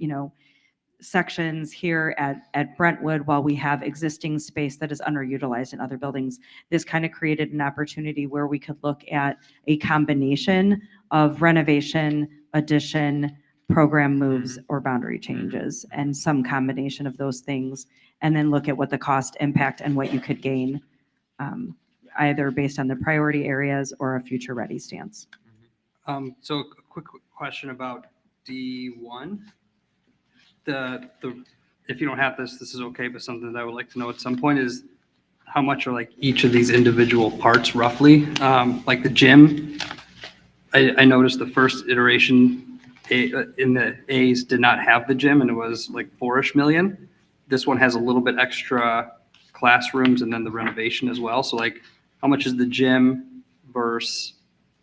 sections here at Brentwood while we have existing space that is underutilized in other buildings, this kind of created an opportunity where we could look at a combination of renovation, addition, program moves, or boundary changes, and some combination of those things, and then look at what the cost impact and what you could gain, either based on the priority areas or a future ready stance. So a quick question about D1. If you don't have this is okay, but something that I would like to know at some point is how much are like each of these individual parts roughly? Like the gym, I noticed the first iteration in the A's did not have the gym and it was like 4-ish million. This one has a little bit extra classrooms and then the renovation as well. So like, how much is the gym versus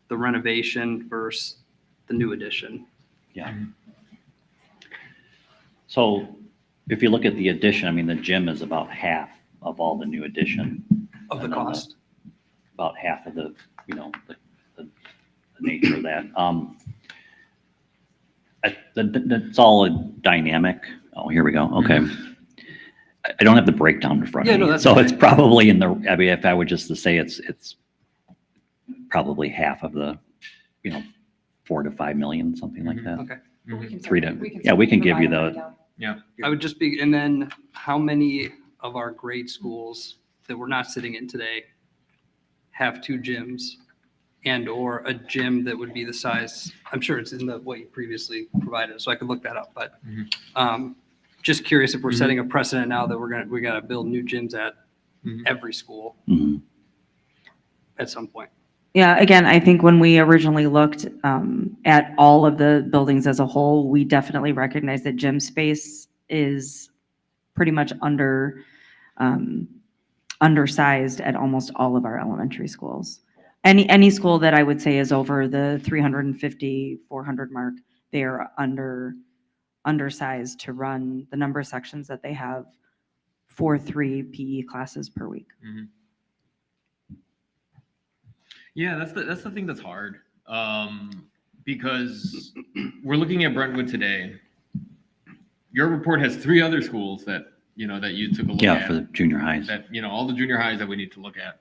the renovation versus the new addition? Yeah. So if you look at the addition, I mean, the gym is about half of all the new addition. Of the And then cost. About half of the, the nature of that. It's all a dynamic. Oh, here we go. Okay. I don't have the breakdown in front Yeah, of no, me. that's So okay. it's probably in the, I mean, if I were just to say it's probably half of the, 4 to 5 million, something like that. Okay. We can 3 to, certainly- yeah, we can give you provide a the, breakdown. I would just be, and then how many of our grade schools that we're not sitting in today have 2 gyms and or a gym that would be the size, I'm sure it's in the what you previously provided, so I could look that up, but just curious if we're setting a precedent now that we gotta build new gyms at every school mhm. at some point. Yeah, again, I think when we originally looked at all of the buildings as a whole, we definitely recognized that gym space is pretty much undersized at almost all of our elementary schools. Any school that I would say is over the 350, 400 mark, they are undersized to run the number of sections that they have for 3 PE classes per week. Yeah, that's the thing that's hard. Because we're looking at Brentwood today. Your report has 3 other schools that that you took a look Yeah, at. for the junior highs. That all the junior highs that we need to look at.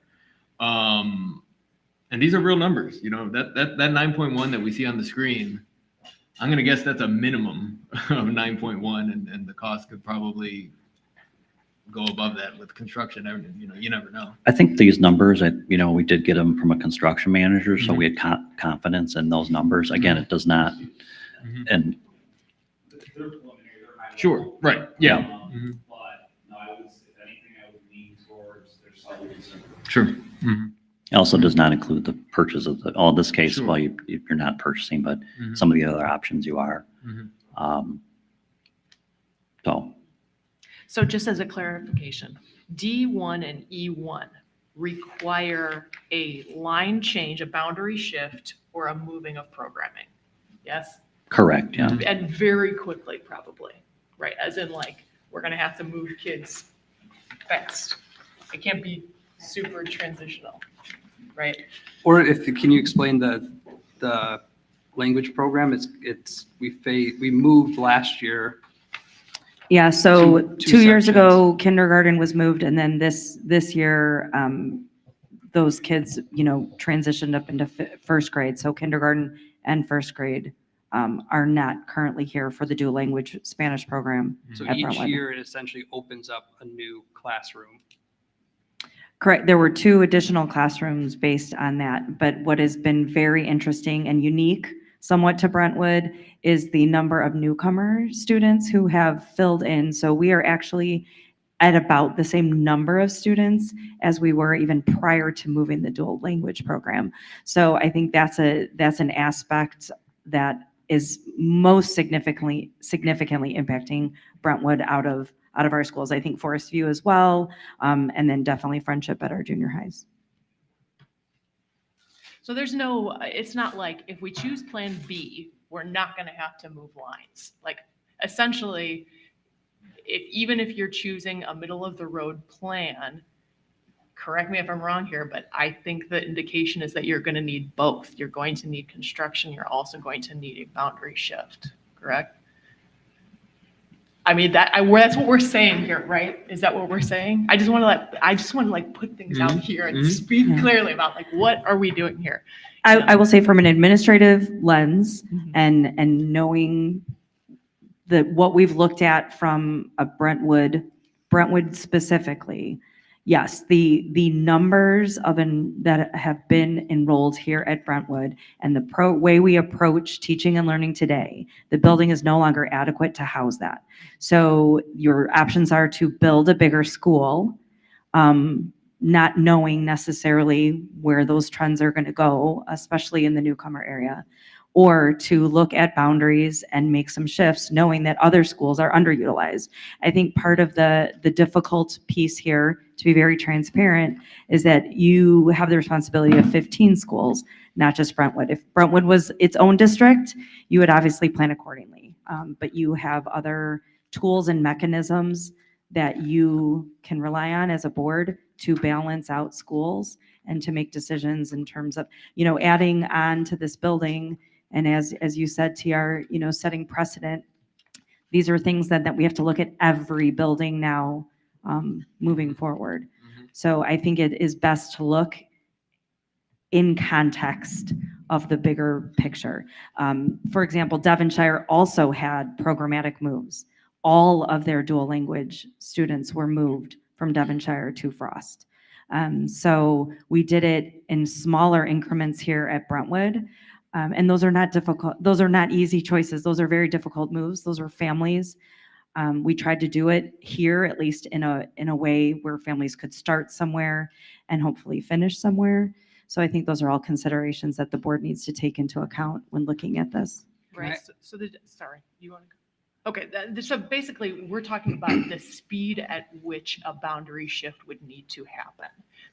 And these are real numbers. That 9.1 that we see on the screen, I'm gonna guess that's a minimum of 9.1, and the cost could probably go above that with construction. You never know. I think these numbers, we did get them from a construction manager, so we had confidence in those numbers. Again, it does not, and Sure. Right. Yeah. But no, if anything, I would lean towards there's something. Sure. it also does not include the purchase of in this case, Sure. well, you're not purchasing, but some of the other options you are. So just as a clarification, D1 and E1 require a line change, a boundary shift, or a moving of programming. Yes? Correct, yeah. And very quickly, probably, right? As in like, we're gonna have to move kids fast. It can't be super transitional, right? Or can you explain the language program? We moved last year. Yeah, so Two 2 years sections. ago, kindergarten was moved, and then this year, those kids, transitioned up into first grade. So kindergarten and first grade are not currently here for the dual language Spanish program. So at each Brentwood. year it essentially opens up a new classroom. Correct. There were 2 additional classrooms based on that. But what has been very interesting and unique somewhat to Brentwood is the number of newcomer students who have filled in. So we are actually at about the same number of students as we were even prior to moving the dual language program. So I think that's an aspect that is most significantly impacting Brentwood out of our schools. I think Forest View as well, and then definitely Friendship at our junior highs. So it's not like if we choose Plan B, we're not gonna have to move lines. Like essentially, even if you're choosing a middle of the road plan, correct me if I'm wrong here, but I think the indication is that you're gonna need both. You're going to need construction, you're also going to need a boundary shift, correct? I mean, that's what we're saying here, right? Is that what we're saying? I just want to put things out here and speak clearly about what are we doing here? I will say from an administrative lens and knowing that what we've looked at from a Brentwood specifically, yes, the numbers that have been enrolled here at Brentwood and the way we approach teaching and learning today, the building is no longer adequate to house that. So your options are to build a bigger school, not knowing necessarily where those trends are going to go, especially in the newcomer area, or to look at boundaries and make some shifts, knowing that other schools are underutilized. I think part of the difficult piece here, to be very transparent, is that you have the responsibility of 15 schools, not just Brentwood. If Brentwood was its own district, you would obviously plan accordingly. But you have other tools and mechanisms that you can rely on as a board to balance out schools and to make decisions in terms of, adding on to this building. And as you said, TR, setting precedent. These are things that we have to look at every building now, moving forward. So I think it is best to look in context of the bigger picture. For example, Devonshire also had programmatic moves. All of their dual language students were moved from Devonshire to Frost. So we did it in smaller increments here at Brentwood. And those are not difficult. Those are not easy choices. Those are very difficult moves. Those are families. We tried to do it here, at least in a way where families could start somewhere and hopefully finish somewhere. So I think those are all considerations that the board needs to take into account when looking at this. Right, sorry, you want to go? Okay, so basically, we're talking about the speed at which a boundary shift would need to happen.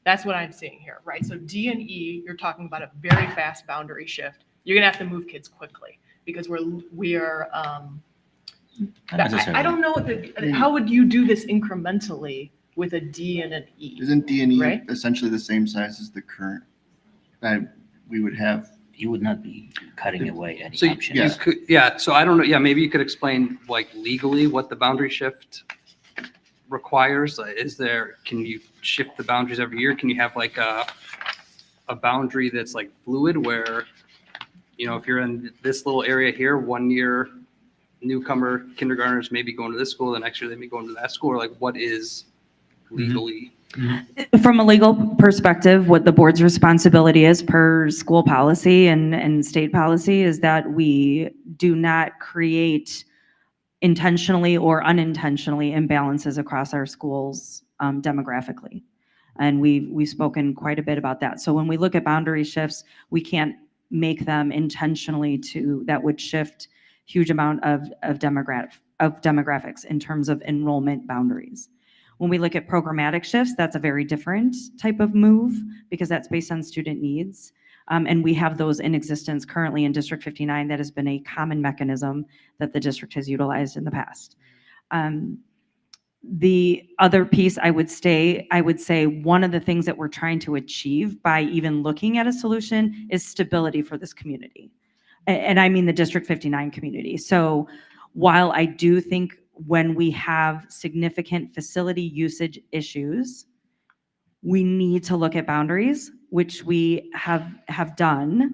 That's what I'm seeing here, right? So D and E, you're talking about a very fast boundary shift. You're gonna have to move kids quickly because we are. I don't know, how would you do this incrementally with a D and an E? Isn't D and E Right? essentially the same size as the current? We would have. You would not be cutting away any So options. you could, yeah, so I don't know, yeah, maybe you could explain like legally what the boundary shift requires. Can you shift the boundaries every year? Can you have like a boundary that's like fluid where, if you're in this little area here, 1 year newcomer kindergartners may be going to this school, the next year they may go into that school, or like what is legally? From a legal perspective, what the board's responsibility is per school policy and state policy is that we do not create intentionally or unintentionally imbalances across our schools demographically. And we've spoken quite a bit about that. So when we look at boundary shifts, we can't make them intentionally that would shift huge amount of demographics in terms of enrollment boundaries. When we look at programmatic shifts, that's a very different type of move because that's based on student needs. And we have those in existence currently in District 59. That has been a common mechanism that the district has utilized in the past. The other piece I would say one of the things that we're trying to achieve by even looking at a solution is stability for this community. And I mean the District 59 community. So while I do think when we have significant facility usage issues, we need to look at boundaries, which we have done.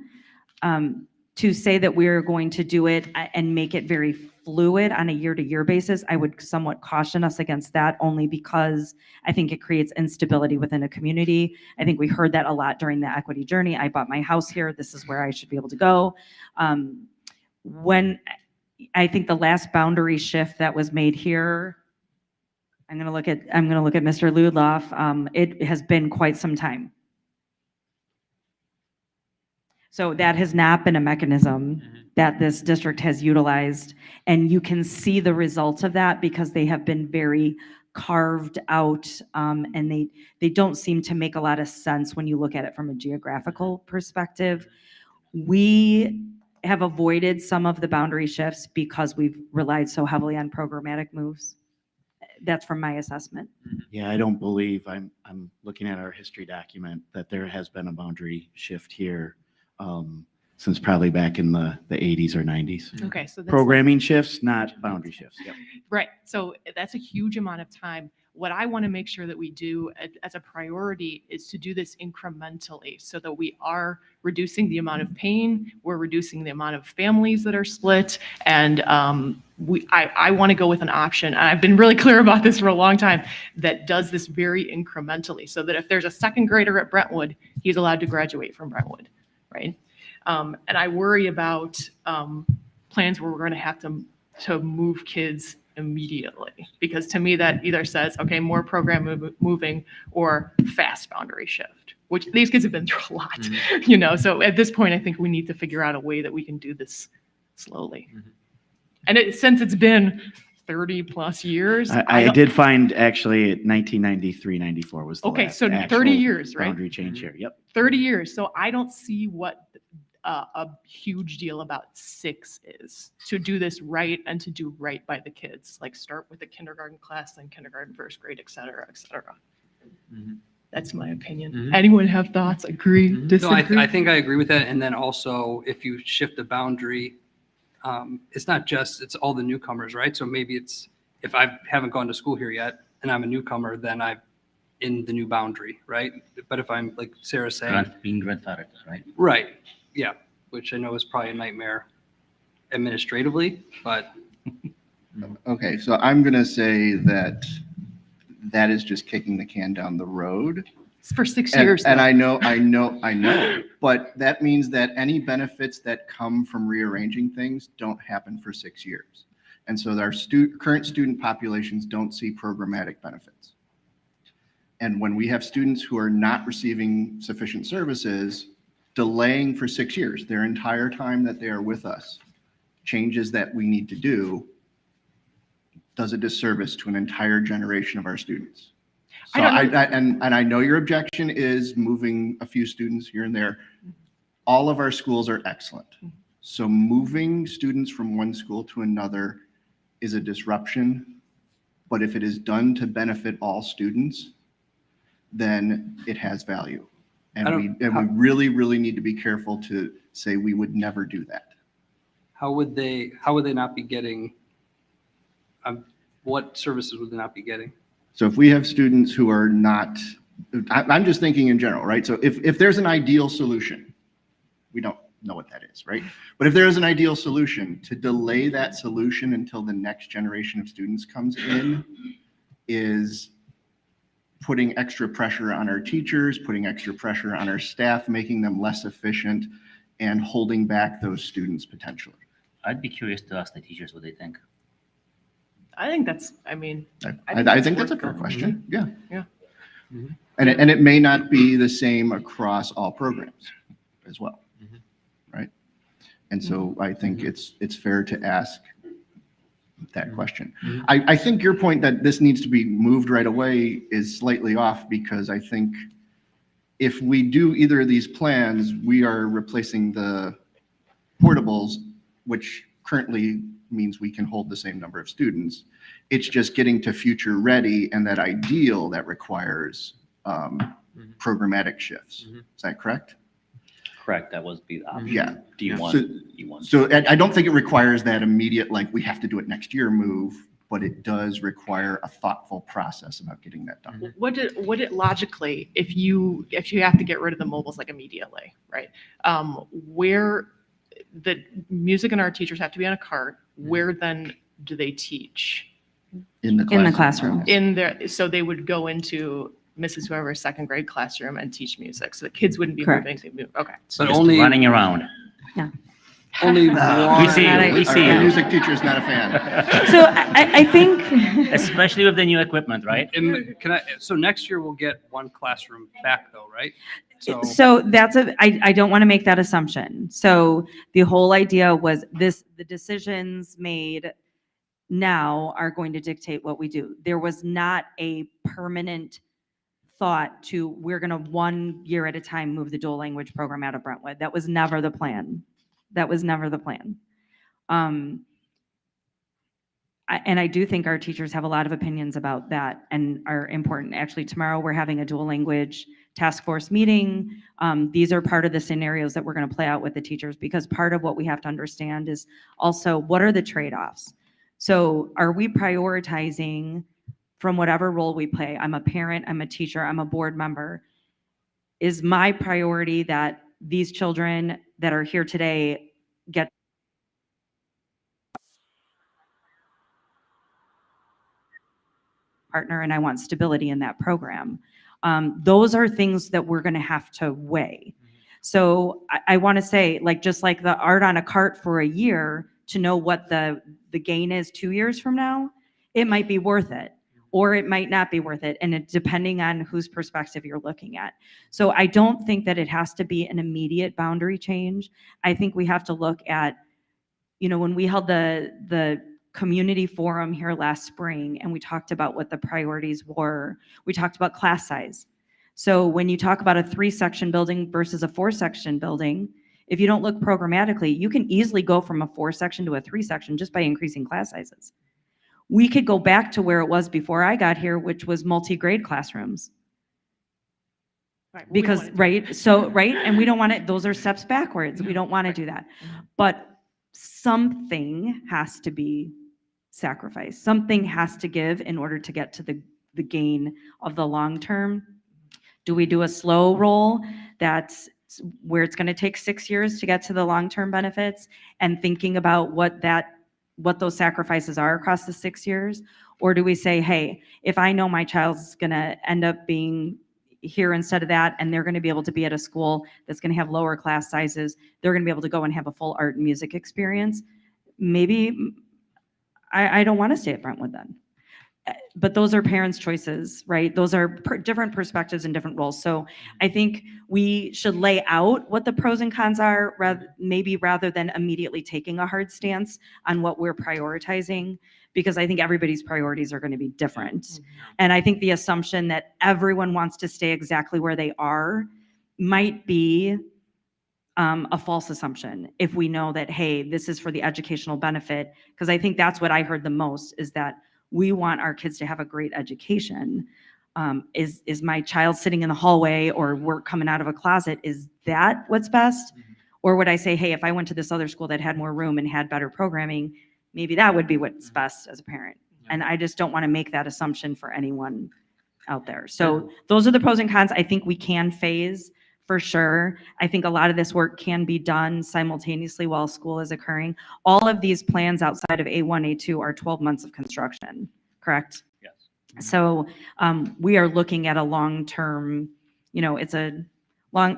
To say that we're going to do it and make it very fluid on a year-to-year basis, I would somewhat caution us against that only because I think it creates instability within a community. I think we heard that a lot during the equity journey. I bought my house here. This is where I should be able to go. When I think the last boundary shift that was made here, I'm going to look at Mr. Ludloff. It has been quite some time. So that has not been a mechanism that this district has utilized. And you can see the results of that because they have been very carved out and they don't seem to make a lot of sense when you look at it from a geographical perspective. We have avoided some of the boundary shifts because we've relied so heavily on programmatic moves. That's from my assessment. Yeah, I don't believe, I'm looking at our history document, that there has been a boundary shift here since probably back in the 80s or 90s. Okay, so that's Programming shifts, not boundary shifts. Yep. right. So that's a huge amount of time. What I want to make sure that we do as a priority is to do this incrementally so that we are reducing the amount of pain, we're reducing the amount of families that are split, and I want to go with an option, and I've been really clear about this for a long time, that does this very incrementally so that if there's a second grader at Brentwood, he's allowed to graduate from Brentwood, right? And I worry about plans where we're going to have to move kids immediately? Because to me, that either says, okay, more program moving or fast boundary shift, which these kids have been through a lot, you know? So at this point, I think we need to figure out a way that we can do this slowly. And since it's been 30 plus years. I don't- did find actually 1993, 94 was the Okay, last so 30 actual years, right? boundary change here. Yep. 30 years. So I don't see what a huge deal about 6 is, to do this right and to do right by the kids. Like start with the kindergarten class, then kindergarten, first grade, et cetera, et cetera. That's my opinion. Anyone have thoughts? Agree, No, disagree? I think I agree with that. And then also, if you shift the boundary, it's not just, it's all the newcomers, right? So maybe it's, if I haven't gone to school here yet and I'm a newcomer, then I'm in the new boundary, right? But if I'm, like Sarah saying, Being grandfathered, right? right, yeah, which I know is probably a nightmare administratively, but Okay, so I'm going to say that that is just kicking the can down the road. It's for 6 And, years. and though. I know, but that means that any benefits that come from rearranging things don't happen for 6 years. And so our current student populations don't see programmatic benefits. And when we have students who are not receiving sufficient services, delaying for 6 years, their entire time that they are with us, changes that we need to do, does a disservice to an entire generation of our students. So and I know your objection is moving a few students here and there. All of our schools are excellent. So moving students from one school to another is a disruption, but if it is done to benefit all students, then it has value. And we really, really need to be careful to say we would never do that. how would they not be getting, what services would they not be getting? So if we have students who are not, I'm just thinking in general, right? So if there's an ideal solution, we don't know what that is, right? But if there is an ideal solution, to delay that solution until the next generation of students comes in is putting extra pressure on our teachers, putting extra pressure on our staff, making them less efficient, and holding back those students potentially. I'd be curious to ask the teachers what they think. I think that's, I mean. I think that's a fair question, yeah. Yeah. And it may not be the same across all programs as well, right? And so I think it's fair to ask that question. I think your point that this needs to be moved right away is slightly off, because I think if we do either of these plans, we are replacing the portables, which currently means we can hold the same number of students. It's just getting to future ready and that ideal that requires programmatic shifts. Is that correct? Correct, that was the option. Yeah. D1, E1. So I don't think it requires that immediate, like, we have to do it next year move, but it does require a thoughtful process about getting that done. Would it logically, if you have to get rid of the mobiles like immediately, right? Where the music and art teachers have to be on a cart, where then do they teach? In the classroom. So they would go into Mrs. Whoever's second grade classroom and teach music. So the kids wouldn't be Correct. moving. They move. Okay. But Just only, running around. only We one. see you, we see Our you. music teacher is not a fan. So I think, Especially with the new equipment, right? So next year we'll get one classroom back though, right? so that's I don't want to make that assumption. So the whole idea was the decisions made now are going to dictate what we do. There was not a permanent thought to, we're going to 1 year at a time move the dual language program out of Brentwood. That was never the plan. That was never the plan. And I do think our teachers have a lot of opinions about that and are important. Actually, tomorrow we're having a dual language task force meeting. These are part of the scenarios that we're going to play out with the teachers, because part of what we have to understand is also, what are the trade-offs? So are we prioritizing from whatever role we play? I'm a parent, I'm a teacher, I'm a board member. Is my priority that these children that are here today get partner, and I want stability in that program? Those are things that we're going to have to weigh. So I want to say, like, just like the art on a cart for a year, to know what the gain is 2 years from now, it might be worth it, or it might not be worth it. And it, depending on whose perspective you're looking at. So I don't think that it has to be an immediate boundary change. I think we have to look at, you know, when we held the community forum here last spring and we talked about what the priorities were, we talked about class size. So when you talk about a 3-section building versus a 4-section building, if you don't look programmatically, you can easily go from a 4-section to a 3-section just by increasing class sizes. We could go back to where it was before I got here, which was multi-grade classrooms. Because, right, so, right, and we don't want it, those are steps backwards. We don't want to do that. But something has to be sacrificed. Something has to give in order to get to the gain of the long term. Do we do a slow roll that's where it's going to take 6 years to get to the long-term benefits and thinking about what those sacrifices are across the 6 years? Or do we say, hey, if I know my child's going to end up being here instead of that, and they're going to be able to be at a school that's going to have lower class sizes, they're going to be able to go and have a full art and music experience, maybe I don't want to stay at Brentwood then. But those are parents' choices, right? Those are different perspectives and different roles. So I think we should lay out what the pros and cons are, rather than immediately taking a hard stance on what we're prioritizing, because I think everybody's priorities are going to be different. And I think the assumption that everyone wants to stay exactly where they are might be a false assumption if we know that, hey, this is for the educational benefit, because I think that's what I heard the most, is that we want our kids to have a great education. Is my child sitting in the hallway or work coming out of a closet, is that what's best? Or would I say, hey, if I went to this other school that had more room and had better programming, maybe that would be what's best as a parent. And I just don't want to make that assumption for anyone out there. So those are the pros and cons. I think we can phase for sure. I think a lot of this work can be done simultaneously while school is occurring. All of these plans outside of A1, A2 are 12 months of construction, correct? Yes. So we are looking at a long-term, it's a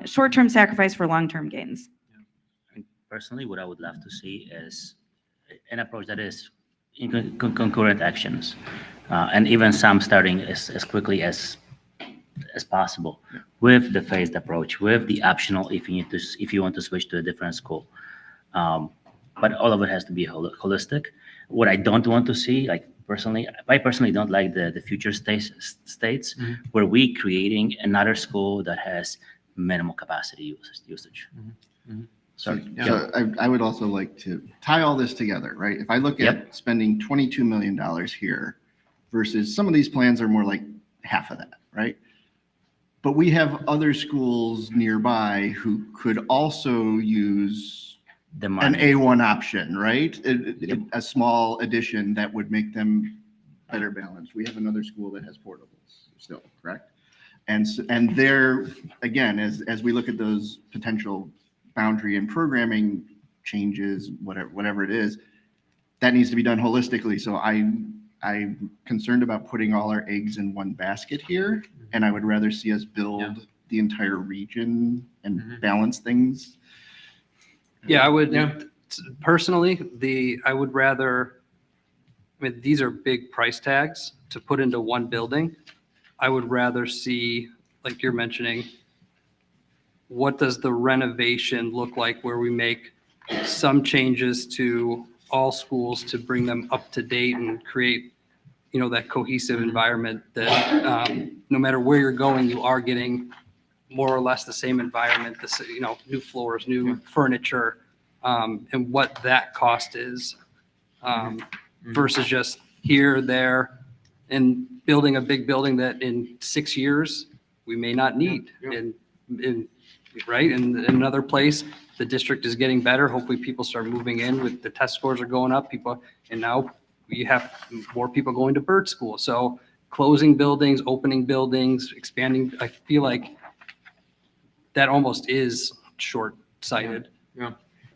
short-term sacrifice for long-term gains. Personally, what I would love to see is an approach that is in concurrent actions, and even some starting as quickly as possible, with the phased approach, with the optional if you want to switch to a different school. But all of it has to be holistic. What I don't want to see, I personally don't like the future states where we creating another school that has minimal capacity usage. Sorry. So I would also like to tie all this together, right? If I look at spending $22 million here versus some of these plans are more like half of that, right? But we have other schools nearby who could also use The an money. A1 option, right? A small addition that would make them better balanced. We have another school that has portables still, correct? And there, again, as we look at those potential boundary and programming changes, whatever it is, that needs to be done holistically. So I'm concerned about putting all our eggs in one basket here, and I would rather see us build the entire region and balance things. Yeah, I would, personally, I would rather, these are big price tags to put into one building. I would rather see, like you're mentioning, what does the renovation look like where we make some changes to all schools to bring them up to date and create, that cohesive environment that no matter where you're going, you are getting more or less the same environment, new floors, new furniture, and what that cost is versus just here, there, and building a big building that in 6 years we may not need. Right? And another place, the district is getting better. Hopefully people start moving in with the test scores are going up, and now you have more people going to bird school. So closing buildings, opening buildings, expanding, I feel like that almost is short-sighted.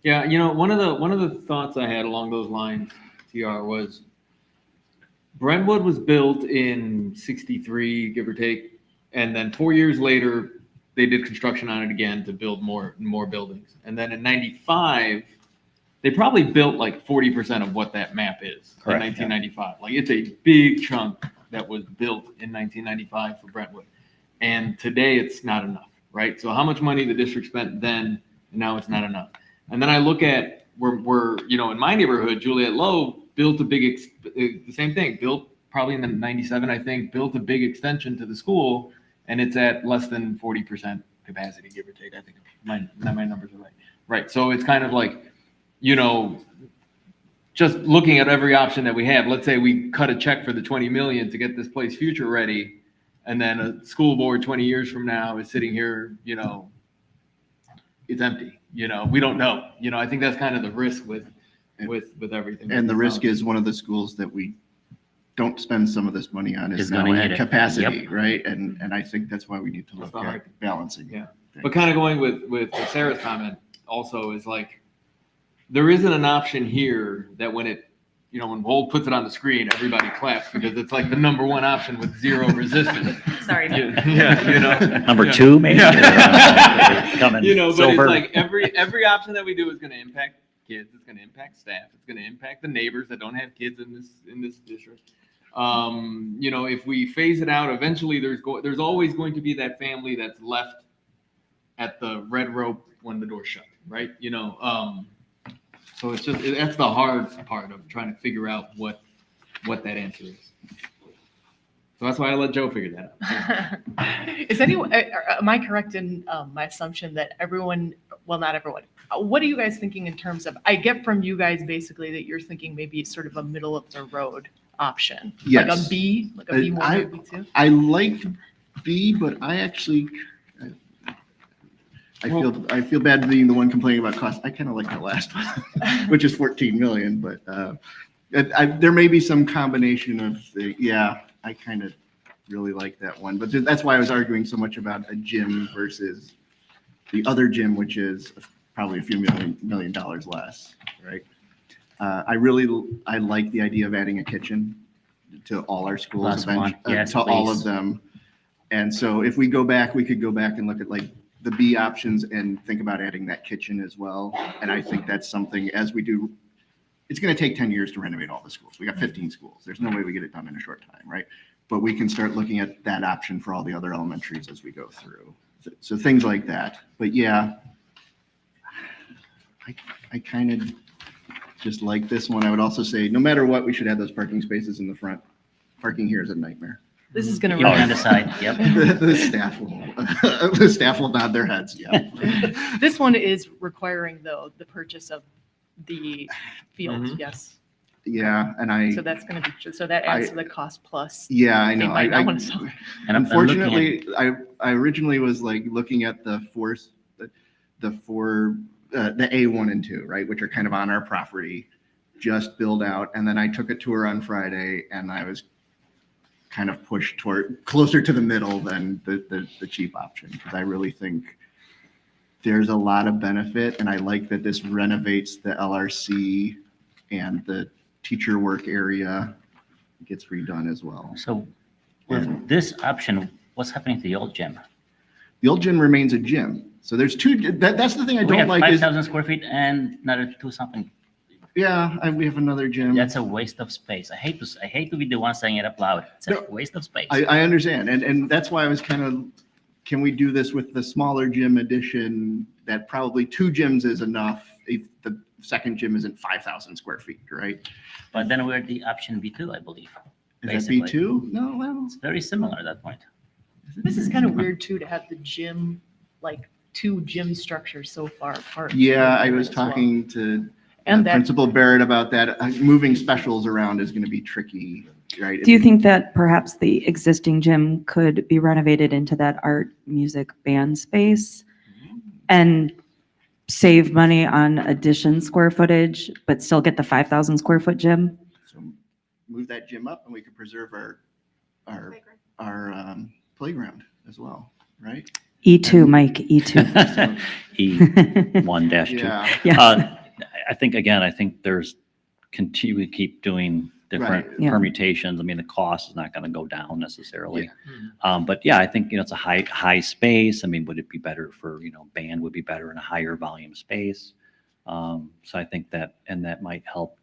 Yeah. One of the thoughts I had along those lines, TR, was Brentwood was built in 63, give or take, and then 4 years later, they did construction on it again to build more buildings. And then in 95, they probably built like 40% of what that map is in Correct, 1995. Like it's a big chunk that was built in 1995 for Brentwood. And today it's not enough, right? So how much money the district spent then, and now it's not enough. And then I look at we're in my neighborhood, Juliet Low built a big, the same thing, built probably in the 97, I think, built a big extension to the school, and it's at less than 40% capacity, give or take. I think my numbers are right. Right. So it's kind of like, just looking at every option that we have. Let's say we cut a check for the 20 million to get this place future ready, and then a school board 20 years from now is sitting here, it's empty. We don't know. I think that's kind of the risk with everything. And the risk is one of the schools that we don't spend some of this money on is Is now gonna at need it. capacity, right? And I think that's why we need to That's look the at hard- balancing. Yeah. things. But kind of going with Sarah's comment also is like, there isn't an option here that when when Wold puts it on the screen, everybody claps because it's like the number one option with zero resistance. Sorry. Number two, maybe. Coming But silver. it's like every option that we do is going to impact kids. It's going to impact staff. It's going to impact the neighbors that don't have kids in this district. If we phase it out, eventually there's always going to be that family that's left at the red rope when the door's shut, right? So it's just that's the hard part of trying to figure out what that answer is. So that's why I let Joe figure that out. Is anyone, am I correct in my assumption that everyone, well, not everyone, what are you guys thinking in terms of, I get from you guys basically that you're thinking maybe it's sort of a middle of the road option? Like Yes. a B, like a B1 or B2? I liked B, but I actually, I feel bad being the one complaining about cost. I kind of like the last one, which is 14 million, but there may be some combination of I kind of really like that one, but that's why I was arguing so much about a gym versus the other gym, which is probably a few million dollars less, right? I like the idea of adding a kitchen to all our schools, Plus one. Yes, to all please. of them. And so if we go back, we could go back and look at like the B options and think about adding that kitchen as well. And I think that's something as we do, it's going to take 10 years to renovate all the schools. We got 15 schools. There's no way we get it done in a short time, right? But we can start looking at that option for all the other elementaries as we go through. So things like that. But yeah, I kind of just like this one. I would also say, no matter what, we should have those parking spaces in the front. Parking here is a nightmare. This is going You to on the side, yep. The staff will nod their heads, yeah. This one is requiring though the purchase of the field, Mhm. yes. Yeah, and So that's going to be, so that adds to the cost plus. yeah, I They know. might not want to sell it. And I'm looking at- Unfortunately, I originally was like looking at the A1 and 2, right, which are kind of on our property, just build out. And then I took a tour on Friday and I was kind of pushed toward closer to the middle than the cheap option, because I really think there's a lot of benefit. And I like that this renovates the LRC and the teacher work area gets redone as well. So with this option, what's happening to the old gym? The old gym remains a gym. So there's two, that's the thing I We don't have like is, 5,000 square feet and another two something. we have another gym. That's a waste of space. I hate to be the one saying it out loud. It's a No, waste of space. I understand. And that's why I was kind of, can we do this with the smaller gym edition that probably 2 gyms is enough if the second gym isn't 5,000 square feet, right? But then we're at the option B2, I believe. Is that Basically. B2? No, well, It's very similar at that point. This is kind of weird too, to have the gym, like 2 gym structures so far apart. yeah, I was as well. talking to And that, Principal Barrett about that. Moving specials around is going to be tricky, right? Do you think that perhaps the existing gym could be renovated into that art, music, band space and save money on addition square footage, but still get the 5,000 square foot gym? So move that gym up and we could preserve our playground as well, right? E2, Mike, E2. E1-2. Yeah. Yes. I think there's we keep doing different Right. Yeah. permutations. I mean, the cost is not going to go down necessarily. But yeah, I think, it's a high space. I mean, would it be better for, band would be better in a higher volume space? So I think that, and that might help,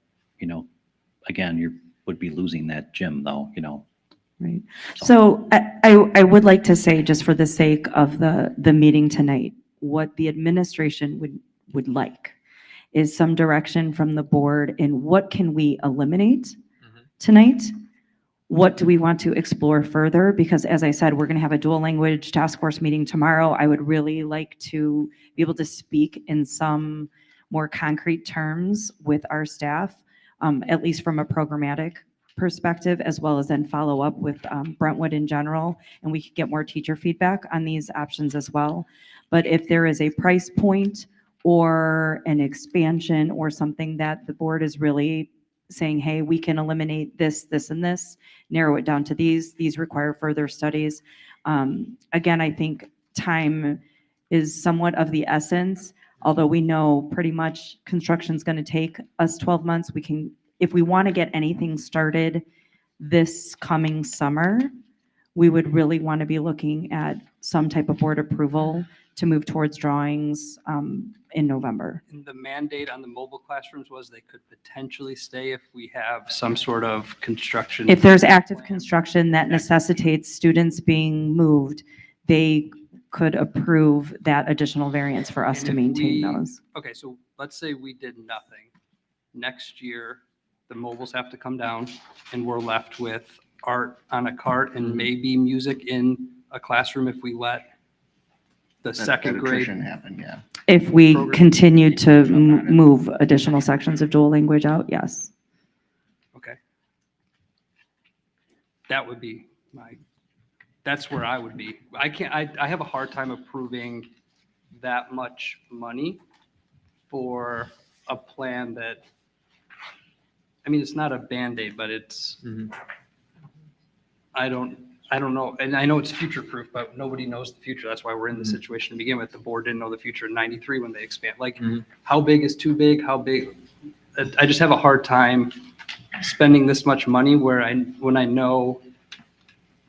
again, you would be losing that gym though, Right. So I would like to say, just for the sake of the meeting tonight, what the administration would like is some direction from the board in what can we eliminate tonight? What do we want to explore further? Because as I said, we're going to have a dual language task force meeting tomorrow. I would really like to be able to speak in some more concrete terms with our staff, at least from a programmatic perspective, as well as then follow up with Brentwood in general, and we could get more teacher feedback on these options as well. But if there is a price point or an expansion or something that the board is really saying, hey, we can eliminate this, this, and this, narrow it down to these require further studies. Again, I think time is somewhat of the essence, although we know pretty much construction's going to take us 12 months. We can, if we want to get anything started this coming summer, we would really want to be looking at some type of board approval to move towards drawings in November. And the mandate on the mobile classrooms was they could potentially stay if we have some sort of construction. If there's active construction that necessitates students being moved, they could approve that additional variance for us And to if maintain we- those. Okay, so let's say we did nothing. Next year, the mobiles have to come down and we're left with art on a cart and maybe music in a classroom if we let the second That grade. attrition happened, yeah. If we Program- continue to move additional sections of dual language out, yes. Okay. That would be that's where I would be. I have a hard time approving that much money for a plan that, I mean, it's not a Band-Aid, but it's, I don't know. And I know it's future-proof, but nobody knows the future. That's why we're in the situation to begin with. The board didn't know the future in 93 when they expand. Like, how big is too big? How big? I just have a hard time spending this much money when I know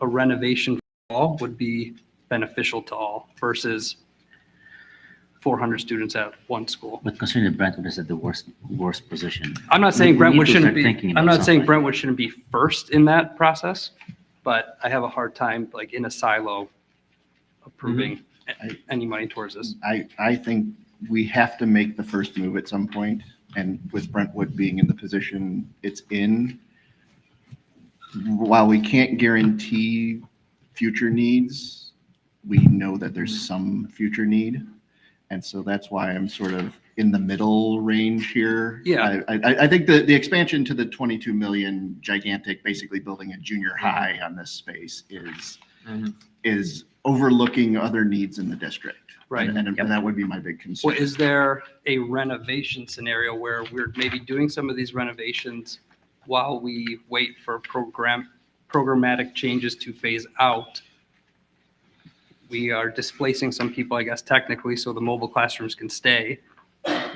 a renovation for all would be beneficial to all versus 400 students at one school. But considering Brentwood is at the worst position. I'm not saying we Brentwood need to shouldn't start be, thinking I'm about not saying something. Brentwood shouldn't be first in that process, but I have a hard time, like in a silo, approving any money towards this. I think we have to make the first move at some point, and with Brentwood being in the position it's in, while we can't guarantee future needs, we know that there's some future need. And so that's why I'm sort of in the middle range here. Yeah. I think the expansion to the 22 million gigantic, basically building a junior high on this space is overlooking other needs in the district. Right. And that would be my big concern. Well, is there a renovation scenario where we're maybe doing some of these renovations while we wait for programmatic changes to phase out? We are displacing some people, I guess, technically, so the mobile classrooms can stay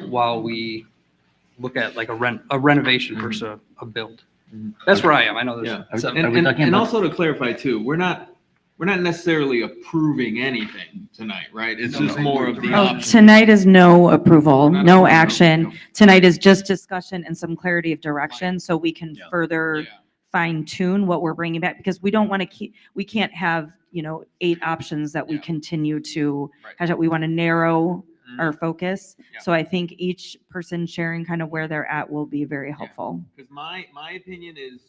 while we look at like a renovation versus a build. That's where I am. I know Yeah. there's. And also to clarify too, we're not necessarily approving anything tonight, right? It's just more of the Oh, option. tonight is no approval, Not no approval, action. no. Tonight is just discussion and some clarity of direction, so we can further Yeah. fine tune what we're bringing back, because we don't want to we can't have, 8 options that we Yeah. continue to, Right. we want to narrow our focus. Yeah. So I think each person sharing kind of where they're at will be very helpful. Because my opinion is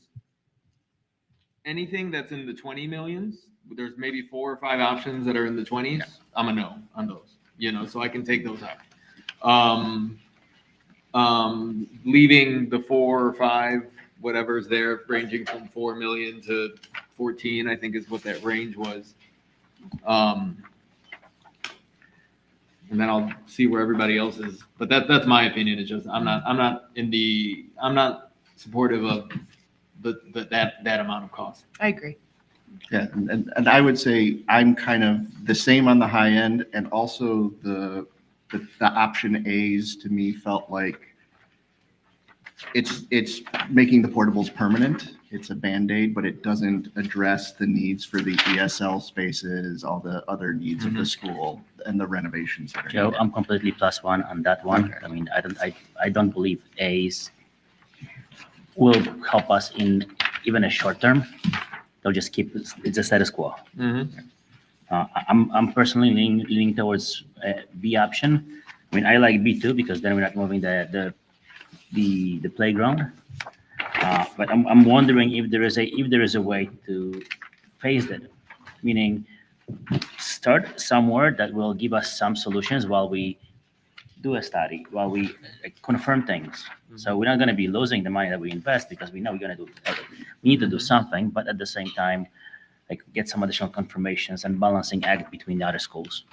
anything that's in the 20 millions, there's maybe 4 or 5 options that are in the 20s. I'm a no on those, so I can take those out. Leaving the 4 or 5, whatever's there, ranging from 4 million to 14, I think is what that range was. And then I'll see where everybody else is. But that's my opinion. It's just I'm not supportive of that amount of cost. I agree. Yeah, and I would say I'm kind of the same on the high end, and also the option A's to me felt like it's making the portables permanent it's a Band-Aid, but it doesn't address the needs for the ESL spaces, all the other needs of the school and the renovations. that are Joe, needed. I'm completely +1 on that one. Okay. I mean, I don't believe A's will help us in even a short term. They'll just keep it's a status quo. I'm personally leaning towards B option. I mean, I like B2 because then we're not moving the playground. But I'm wondering if there is a way to phase it, meaning start somewhere that will give us some solutions while we do a study, while we confirm things. So we're not going to be losing the money that we invest because we know we need to do something, but at the same time, like get some additional confirmations and balancing act between the other schools.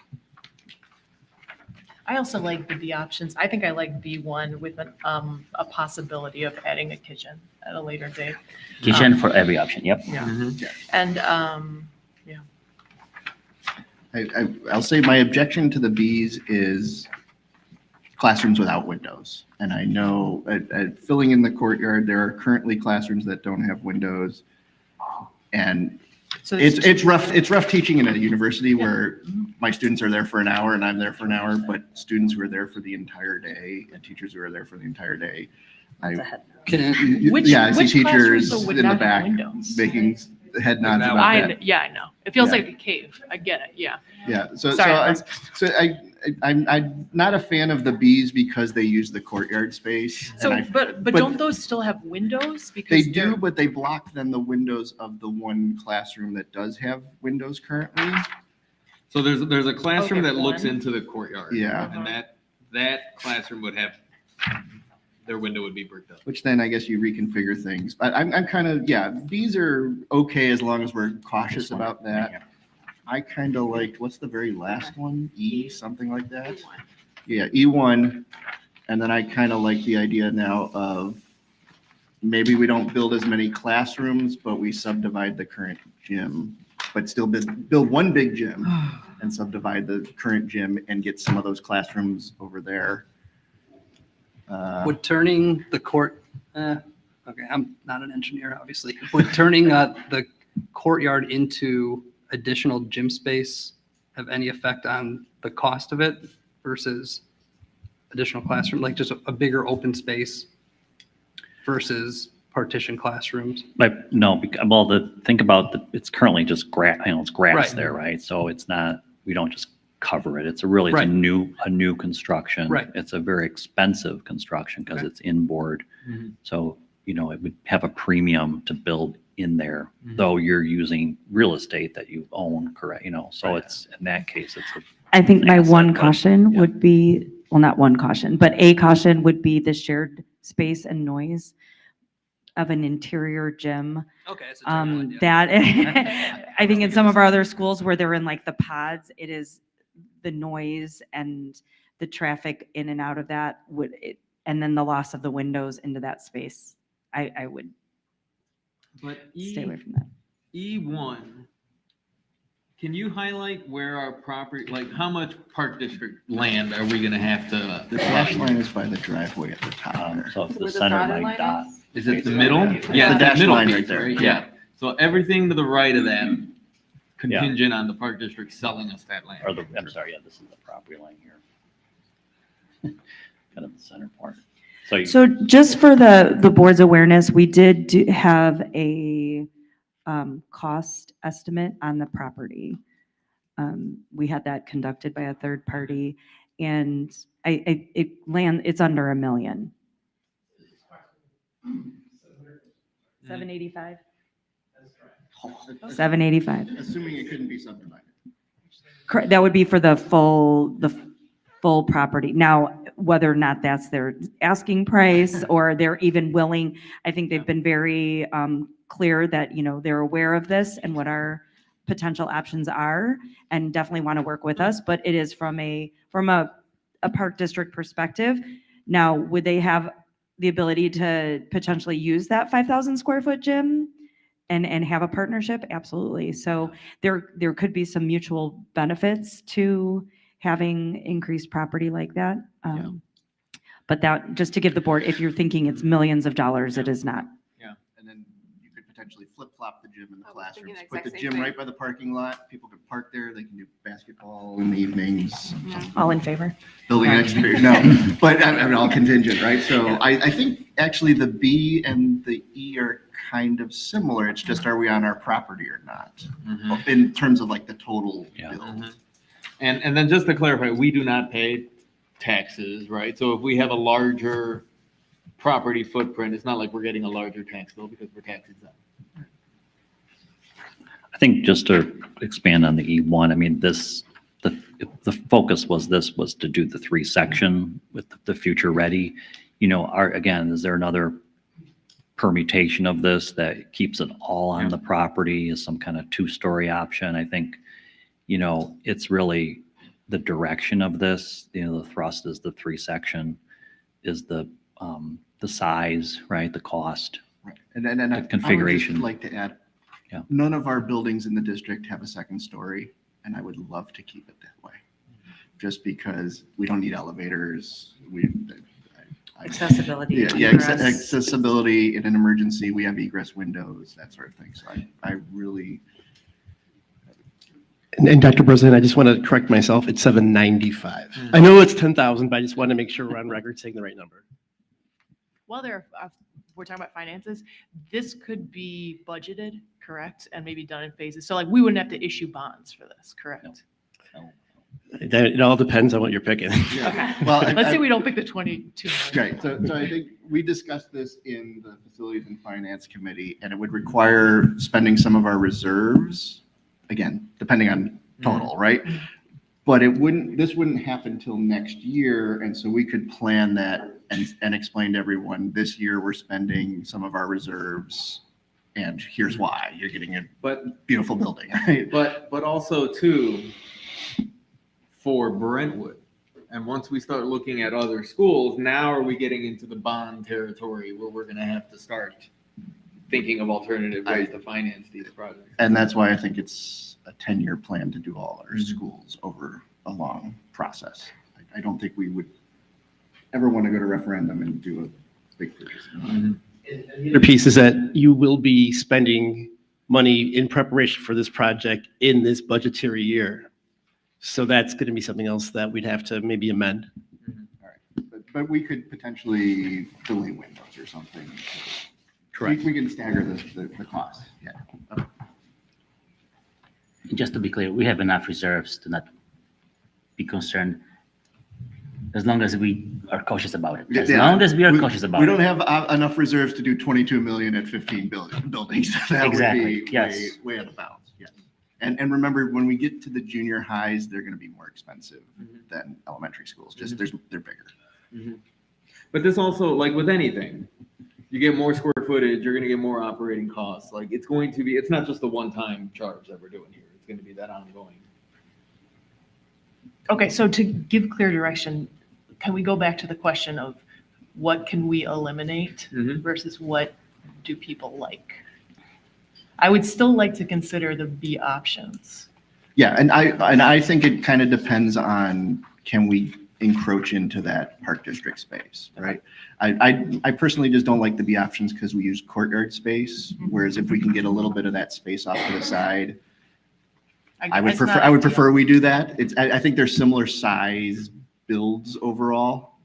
I also like the B options. I think I like B1 with a possibility of adding a kitchen at a later date. Kitchen for every option. Yep. And, I'll say my objection to the Bs is classrooms without windows. And I know filling in the courtyard, there are currently classrooms that don't have windows. And so it's rough teaching in a university where my students are there for an hour and I'm there for an hour, but students who are there for the entire day and teachers who are there for the entire day. I Which see classrooms, teachers though, would in the not have back windows? making head nods about that. Yeah, I know. It feels Yeah. like a cave. I get it. Yeah. Yeah, Sorry, I'm not a fan of the Bs because they use the courtyard space. So, and but but- don't those still have windows? They Because do, but they block then the windows of the one classroom that does have windows currently. So there's a classroom Okay, that looks one. into the courtyard. Yeah. And that classroom would have, their window would be bricked up. Which then I guess you reconfigure things. But I'm kind of, these are okay as long as we're cautious about that. I kind of liked, what's the very last one? E, something like that? Yeah, E1. And then I kind of like the idea now of maybe we don't build as many classrooms, but we subdivide the current gym, but still build one big gym and subdivide the current gym and get some of those classrooms over there. Would turning the court, okay, I'm not an engineer, obviously. Would turning the courtyard into additional gym space have any effect on the cost of it versus additional classroom, like just a bigger open space versus partition classrooms? Like, no, think about it's currently just grass, it's grass Right. there, right? So it's not, we don't just cover it. It's a Right. new construction. Right. It's a very expensive construction because Okay. it's inboard. Mhm. So, it would have a premium to build in there, Mhm. though you're using real estate that you own, correct? So Right. it's, in that case, it's a I think my asset, one but- caution yeah. would be, well, not one caution, but a caution would be the shared space and noise of an interior gym. Okay. It's That, I think in some of our other schools where they're in like the pods, it is the noise and the traffic in and out of that and then the loss of the windows into that space. I would But stay away from that. E1, can you highlight where our property, like how much park district land are we gonna have to? The dash line is by the driveway at the top there. So it's the Where the center dotted of my line dot. is? Is it the middle? The Yeah, dash that middle line piece, right there. Yeah. So everything to the right of that contingent on the park district selling us that land. Or I'm sorry, this is the property line here. Kind of the center part. So just for the board's awareness, we did have a cost estimate on the property. We had that conducted by a third party, and it's under $1 million. 785. 785. Assuming it couldn't be subdivided. That would be for the full property. Now, whether or not that's their asking price or they're even willing, I think they've been very clear that, they're aware of this and what our potential options are and definitely want to work with us, but it is from a park district perspective. Now, would they have the ability to potentially use that 5,000 square foot gym and have a partnership? Absolutely. So there could be some mutual benefits to having increased property like that. But that, just to give the board, if you're thinking it's millions of dollars, it is not. Yeah, and then you could potentially flip-flop the gym in the I was thinking classrooms. the Put the exact gym same right thing. by the parking lot. People can park there. They can do basketball in the evenings. All in favor? Building exterior, no, but I mean, all contingent, right? So I think actually the B and the E are kind of similar. It's just, are we on our property or not? In terms of like the total Yeah. bill. And then just to clarify, we do not pay taxes, right? So if we have a larger property footprint, it's not like we're getting a larger tax bill because we're tax exempt. I think just to expand on the E1, I mean, the focus was to do the 3-section with the future ready. You know, again, is there another permutation of this that keeps it all on the property, is some kind of 2-story option? I think, you know, it's really the direction of this, you know, the thrust is the 3-section, is the size, right, the cost. Right. And then The I would configuration. just like to add, Yeah. none of our buildings in the district have a 2nd story, and I would love to keep it that way. Just because we don't need elevators, Accessibility. Yeah, egress. accessibility in an emergency, we have egress windows, that sort of thing. So I really, And Dr. President, I just want to correct myself. It's 795. I know it's 10,000, but I just want to make sure we're on record saying the right number. While we're talking about finances, this could be budgeted, correct? And maybe done in phases. So like, we wouldn't have to issue bonds for this, correct? It all depends on what you're picking. yeah. Well, Let's say we don't pick the 22 million. Right, so I think we discussed this in the Facilities and Finance Committee, and it would require spending some of our reserves, again, depending on total, right? But this wouldn't happen till next year, and so we could plan that and explain to everyone, this year we're spending some of our reserves, and here's why. You're getting a beautiful building, right? But also too, for Brentwood, and once we start looking at other schools, now are we getting into the bond territory where we're gonna have to start thinking of alternative ways to finance these projects? And that's why I think it's a 10-year plan to do all our schools over a long process. I don't think we would ever want to go to referendum and do a big purchase. The other piece is that you will be spending money in preparation for this project in this budgetary year. So that's going to be something else that we'd have to maybe amend. All right, but we could potentially delay windows or something. Correct. We can stagger the cost, yeah. Just to be clear, we have enough reserves to not be concerned as long as we are cautious about it. As long as we are cautious about it. We don't have enough reserves to do 22 million at 15 buildings. That Exactly, would be yes. way out of bounds, yes. And remember, when we get to the junior highs, they're going to be more expensive than elementary schools, just they're bigger. But this also, like with anything, you get more square footage, you're gonna get more operating costs. Like it's going to be, it's not just a one-time charge that we're doing here. It's gonna be that ongoing. Okay, so to give clear direction, can we go back to the question of what can we eliminate versus what do people like? I would still like to consider the B options. Yeah, and I think it kind of depends on, can we encroach into that park district space, right? I personally just don't like the B options because we use courtyard space, whereas if we can get a little bit of that space off to the side, I would prefer we do that. I think they're similar size builds overall.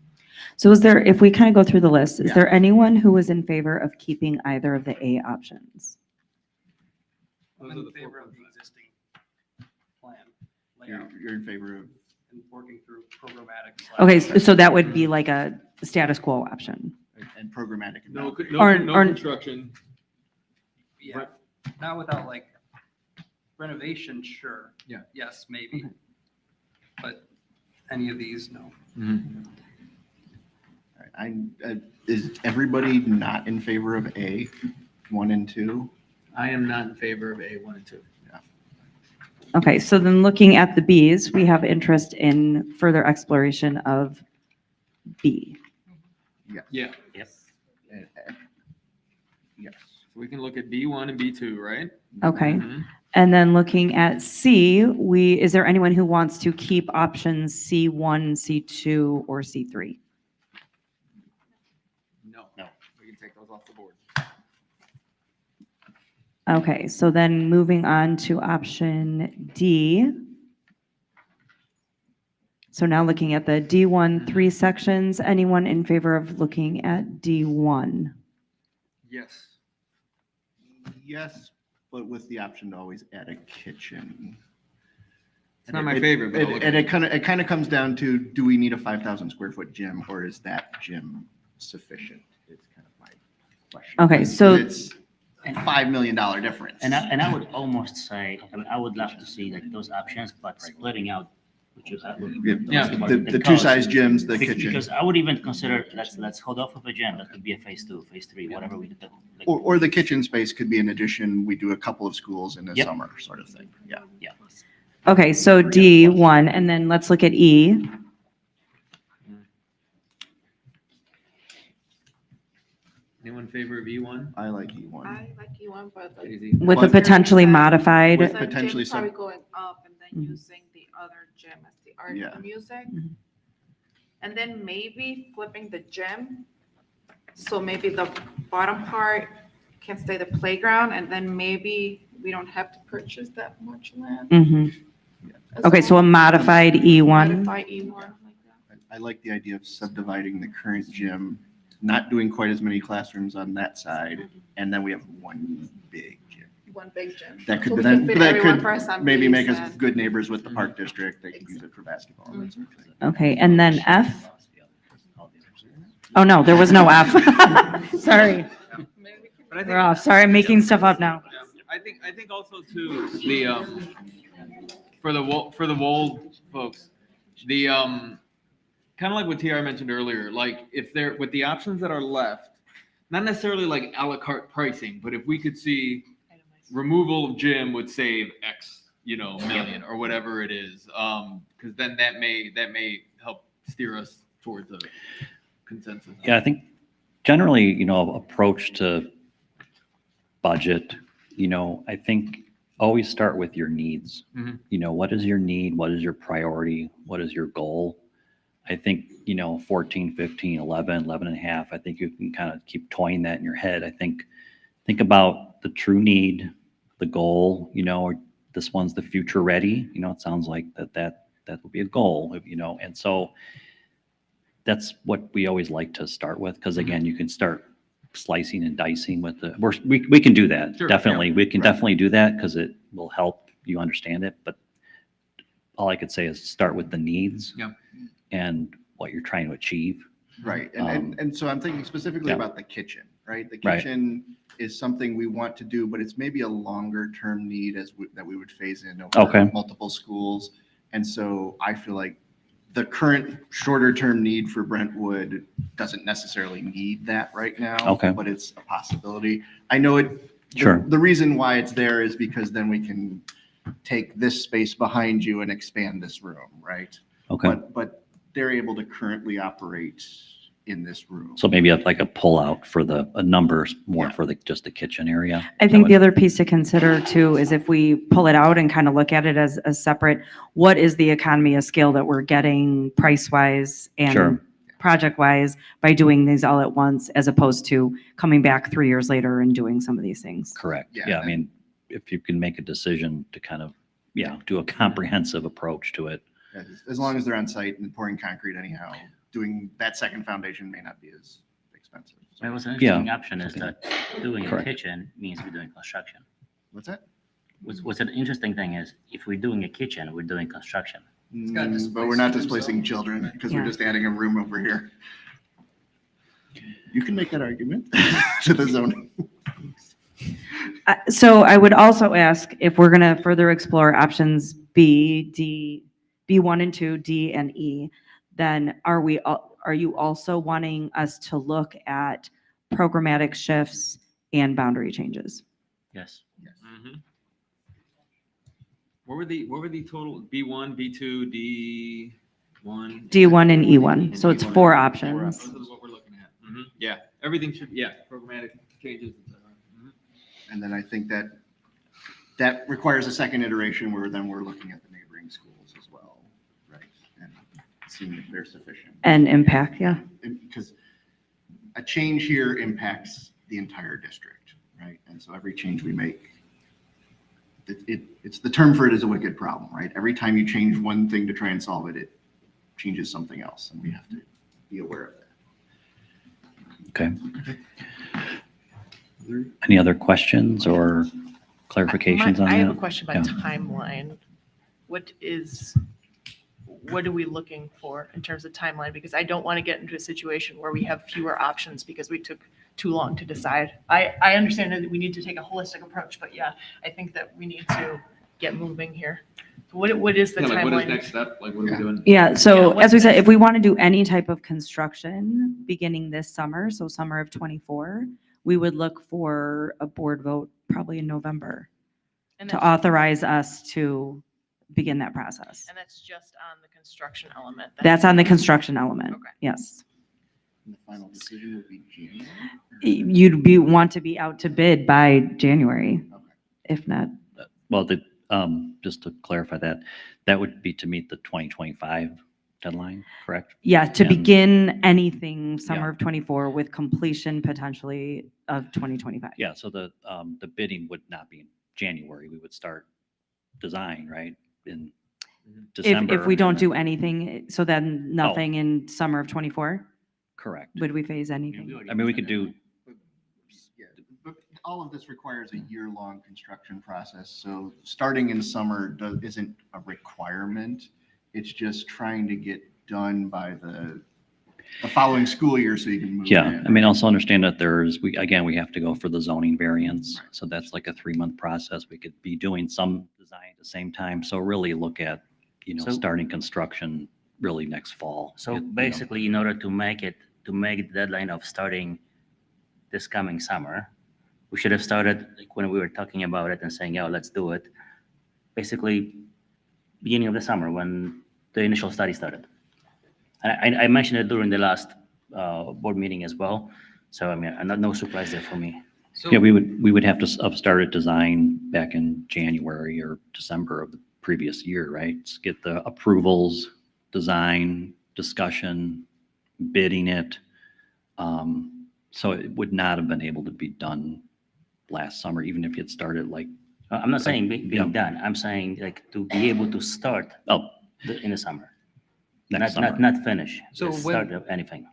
So if we kind of go through the list, is Yeah. there anyone who was in favor of keeping either of the A options? I'm in favor of the existing plan layout You're in favor of, and working through programmatic. Okay, so that would be like a status quo option. and programmatic. and No, boundary. no Or- construction. Yeah, not without like renovation, sure. Yeah. Yes, maybe. But any of these, no. All right, is everybody not in favor of A, 1 and 2? I am not in favor of A 1 and 2. Okay, so then looking at the Bs, we have interest in further exploration of B. Yeah. Yep. Yes. So we can look at B1 and B2, right? Okay, Mhm. and then looking at C, is there anyone who wants to keep options C1, C2, or C3? No. No. We can take those off the board. Okay, so then moving on to option D. So now looking at the D1 3 sections, anyone in favor of looking at D1? Yes. Yes, but with the option to always add a kitchen. It's not my favorite, but I'll look And at it kind of comes down to, do we need a 5,000 square foot gym, or is that gym sufficient? It's kind of my question. Okay, so- It's a $5 million difference. And I would almost say, I mean, I would love to see like those options, but splitting out, which is, Yeah, the two size gyms, the kitchen. Because I would even consider, let's hold off of a gym, that could be a phase 2, phase 3, whatever we do. Like, Or the kitchen space could be an addition. We do a couple of schools in the Yep. summer sort of thing. Yeah. Yeah. Okay, so D1, and then let's look at E. Anyone in favor of E1? I like E1. I like E1, but like. Easy. With a But- potentially With modified, The potentially gym probably some- going up and then Mhm. using the other gym as the art Yeah. and music. Mhm. And then maybe flipping the gym. So maybe the bottom part can stay the playground, and then maybe we don't have to purchase that much land. Mhm. as Okay, so a well. modified E1. Modify E1 like that. I like the idea of subdividing the current gym, not doing quite as many classrooms on that side, and then we have one big gym. One big gym. That could, So we that can fit that everyone could for assemblies maybe make us and- good neighbors with the park district. They could use it for basketball. that sort of thing. Okay, and then F? Oh, no, there was no F. Sorry, But I think, we're off. Sorry, I'm making stuff up now. I think also too, the, for the Wold folks, the, kind of like what TR mentioned earlier, like if they're, with the options that are left, not necessarily like a la carte pricing, but if we could see removal of gym would save X, million or whatever it is. Because then that may help steer us towards a consensus. Yeah, I think generally, approach to budget, I think always start with your needs. Mhm. What is your need? What is your priority? What is your goal? I think, 14, 15, 11, 11 and a half, I think you can kind of keep toying that in your head. I think about the true need, the goal, or this one's the future ready. It sounds like that will be a goal, and so that's what we always like to start with. Because again, you can start slicing and dicing with we can do that. Sure, Definitely. yeah. We can Right. definitely do that because it will help you understand it. But all I could say is start with the needs Yeah. and what you're trying to achieve. Right, and so I'm thinking specifically Yeah. about the kitchen, right? The Right. kitchen is something we want to do, but it's maybe a longer term need that we would phase in over Okay. multiple schools. And so I feel like the current shorter term need for Brentwood doesn't necessarily need that right now. Okay. But it's a possibility. I know Sure. the reason why it's there is because then we can take this space behind you and expand this room, right? Okay. But they're able to currently operate in this room. So maybe like a pull out for a numbers more Yeah. for just the kitchen area. I think the other piece to consider too is if we pull it out and kind of look at it as a separate, what is the economy of scale that we're getting price-wise and Sure. project-wise by doing these all at once, as opposed to coming back 3 years later and doing some of these things? Correct. Yeah, Yeah, I mean, if you can make a decision to kind of, do a comprehensive approach to it. As long as they're on site and pouring concrete anyhow, doing that second foundation may not be as expensive. That was an Yeah. interesting option is that doing a Correct. kitchen means we're doing construction. What's that? What's an interesting thing is if we're doing a kitchen, we're doing construction. gotta displace But we're not students, displacing though. children because we're Yeah. just adding a room over here. You can make that argument to the zoning. So I would also ask if we're going to further explore options B1 and 2, D and E, then are you also wanting us to look at programmatic shifts and boundary changes? Yes. Mhm. What were the total, B1, B2, D1? D1 and E1, so it's 4 options. Those are what we're looking at. Mhm. Yeah, everything should, programmatic changes. et cetera. Mhm. And then I think that requires a second iteration where then we're looking at the neighboring schools as well, right? And seeing if they're sufficient. And impact, yeah. Because a change here impacts the entire district, right? And so every change we make, it's the term for it is a wicked problem, right? Every time you change one thing to try and solve it, it changes something else, and we have to be aware of that. Okay. Any other questions or clarifications on that? I have a question about Yeah. timeline. What are we looking for in terms of timeline? Because I don't want to get into a situation where we have fewer options because we took too long to decide. I understand that we need to take a holistic approach, but yeah, I think that we need to get moving here. So what is the Yeah, like what is timeline? next step? Like what are we doing? Yeah, so what's as we said, next? if we want to do any type of construction beginning this summer, so summer of '24, we would look for a board vote probably in November And to that's- authorize us to begin that process. And that's just on the construction element. then? That's on the construction element, Okay. yes. And the final decision would be January. Want to be out to bid by January, if not. Well, just to clarify that, that would be to meet the 2025 deadline, correct? Yeah, to And- begin anything summer Yeah. of '24 with completion potentially of 2025. Yeah, so the bidding would not be in January. We would start design, right, in December. If we and don't then- do anything, so then nothing in summer of '24, Correct. would we phase anything? I mean, we could do, Yeah, but all of this requires a year-long construction process, so starting in summer isn't a requirement. It's just trying to get done by the following school year so you can move yeah, in. I mean, also understand that we have to go for the zoning variance. So that's like a 3-month process. We could be doing some design at the same time. So really look at, So- starting construction really next fall. So basically, in order to make the deadline of starting this coming summer, we should have started like when we were talking about it and saying, yeah, let's do it. Basically, beginning of the summer when the initial study started. And I mentioned it during the last board meeting as well. So I mean, no surprise there for me. So Yeah, we would have to have started design back in January or December of the previous year, right? Get the approvals, design, discussion, bidding it. So it would not have been able to be done last summer, even if it started like, I'm not saying being Yeah. done. I'm saying like to be able to start in the summer, next summer. not finish. So Just when- start of anything.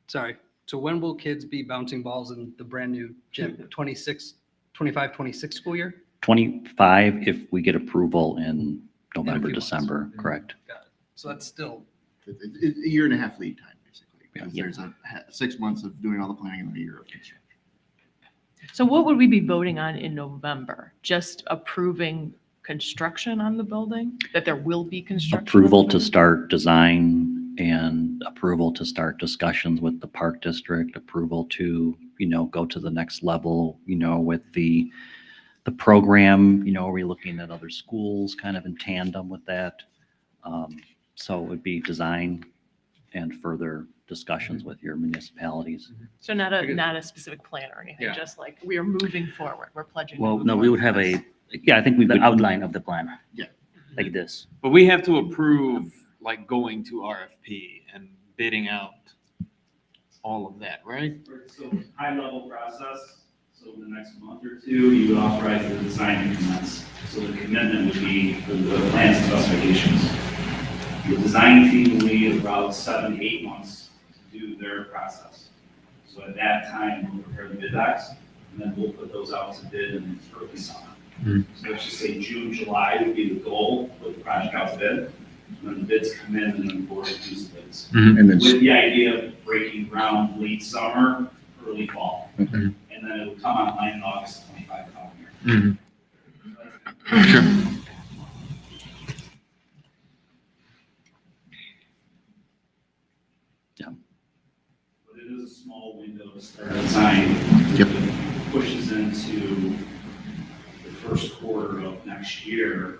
Sorry. So when will kids be bouncing balls in the brand new gym? 25, 26 school year? 25 if we get approval in November, few months. December, correct? Got it. So that's still, It's a year and a half lead time, basically, because Yeah. there's 6 months of doing all the planning and then a year of construction. So what would we be voting on in November? Just approving construction on the building? That there will be construction? on the Approval to building? start design and approval to start discussions with the park district, approval to, go to the next level, with the program, are we looking at other schools kind of in tandem with that? So it would be design and further discussions with your municipalities. So not a specific plan or anything, Yeah. just like we are moving forward, we're pledging. to Well, move no, we would forward. have Yeah, I think we the would. outline of the plan. Yeah. Like this. But we have to approve like going to RFP and bidding out all of that, right? So high-level process, so in the next month or two, you would authorize the design to commence. So the commitment would be for the plan specifications. The design team will need about 7 to 8 months to do their process. So at that time, we'll prepare the bid docs, and then we'll put those out to bid in early summer. So let's just say June, July would be the goal, put the project out to bid. And then the bids come in, and then the board reviews the bids. And then With the idea of breaking ground late summer, early fall. Mhm. And then it will come online in August 25 calendar year. Sure. But it is a small window to start design. Yep. It pushes into the first quarter of next year.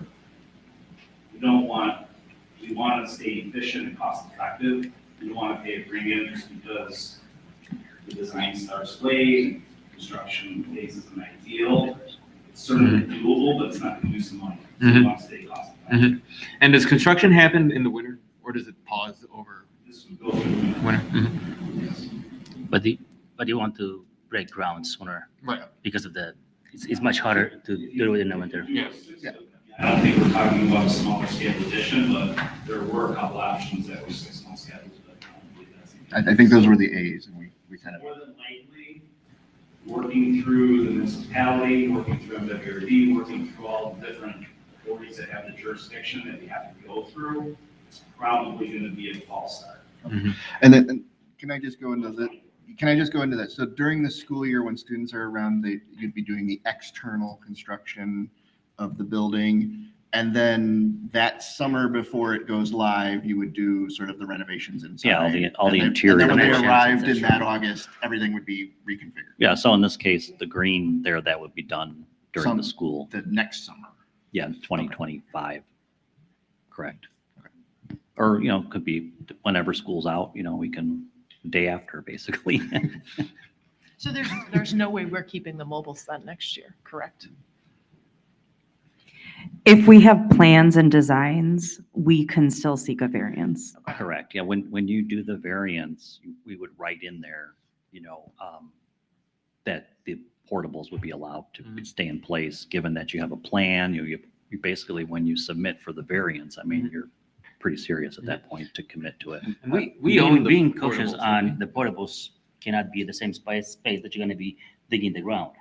We want to stay efficient and cost effective. We don't want to pay a premium just because the design starts late, construction phase isn't ideal. It's certainly doable, but it's not going to use some money. So we want to stay cost effective. And does construction happen in the winter or does it pause over This would go through. winter? Yes. But you want to break ground sooner Right. because of it's much harder to do it in the winter. Yeah. I don't think we're talking about a smaller scale addition, but there were a couple options that were 6 months scheduled. I think those were the A's, and we kind of. More than likely, working through the municipality, working through MWRD, working through all the different authorities that have the jurisdiction that we have to go through, it's probably going to be a false start. And then, can I just go into that? So during the school year, when students are around, you'd be doing the external construction of the building. And then that summer before it goes live, you would do sort of the renovations inside. Yeah, all the And interior. then when they renovations, arrived in that's that August, everything would be reconfigured. Yeah, so in this case, the green there, that would be done during the school. The next summer. Yeah, 2025. Correct. Or, could be whenever school's out, we can, day after, basically. So there's no way we're keeping the mobiles then next year, correct? If we have plans and designs, we can still seek a variance. Correct. Yeah, when you do the variance, we would write in there, that the portables would be allowed to stay in place, given that you have a plan. You basically, when you submit for the variance, I mean, you're pretty serious at that point to commit to it. And We own the being cautious portables, on the portables cannot be the same space that you're going to be digging the ground.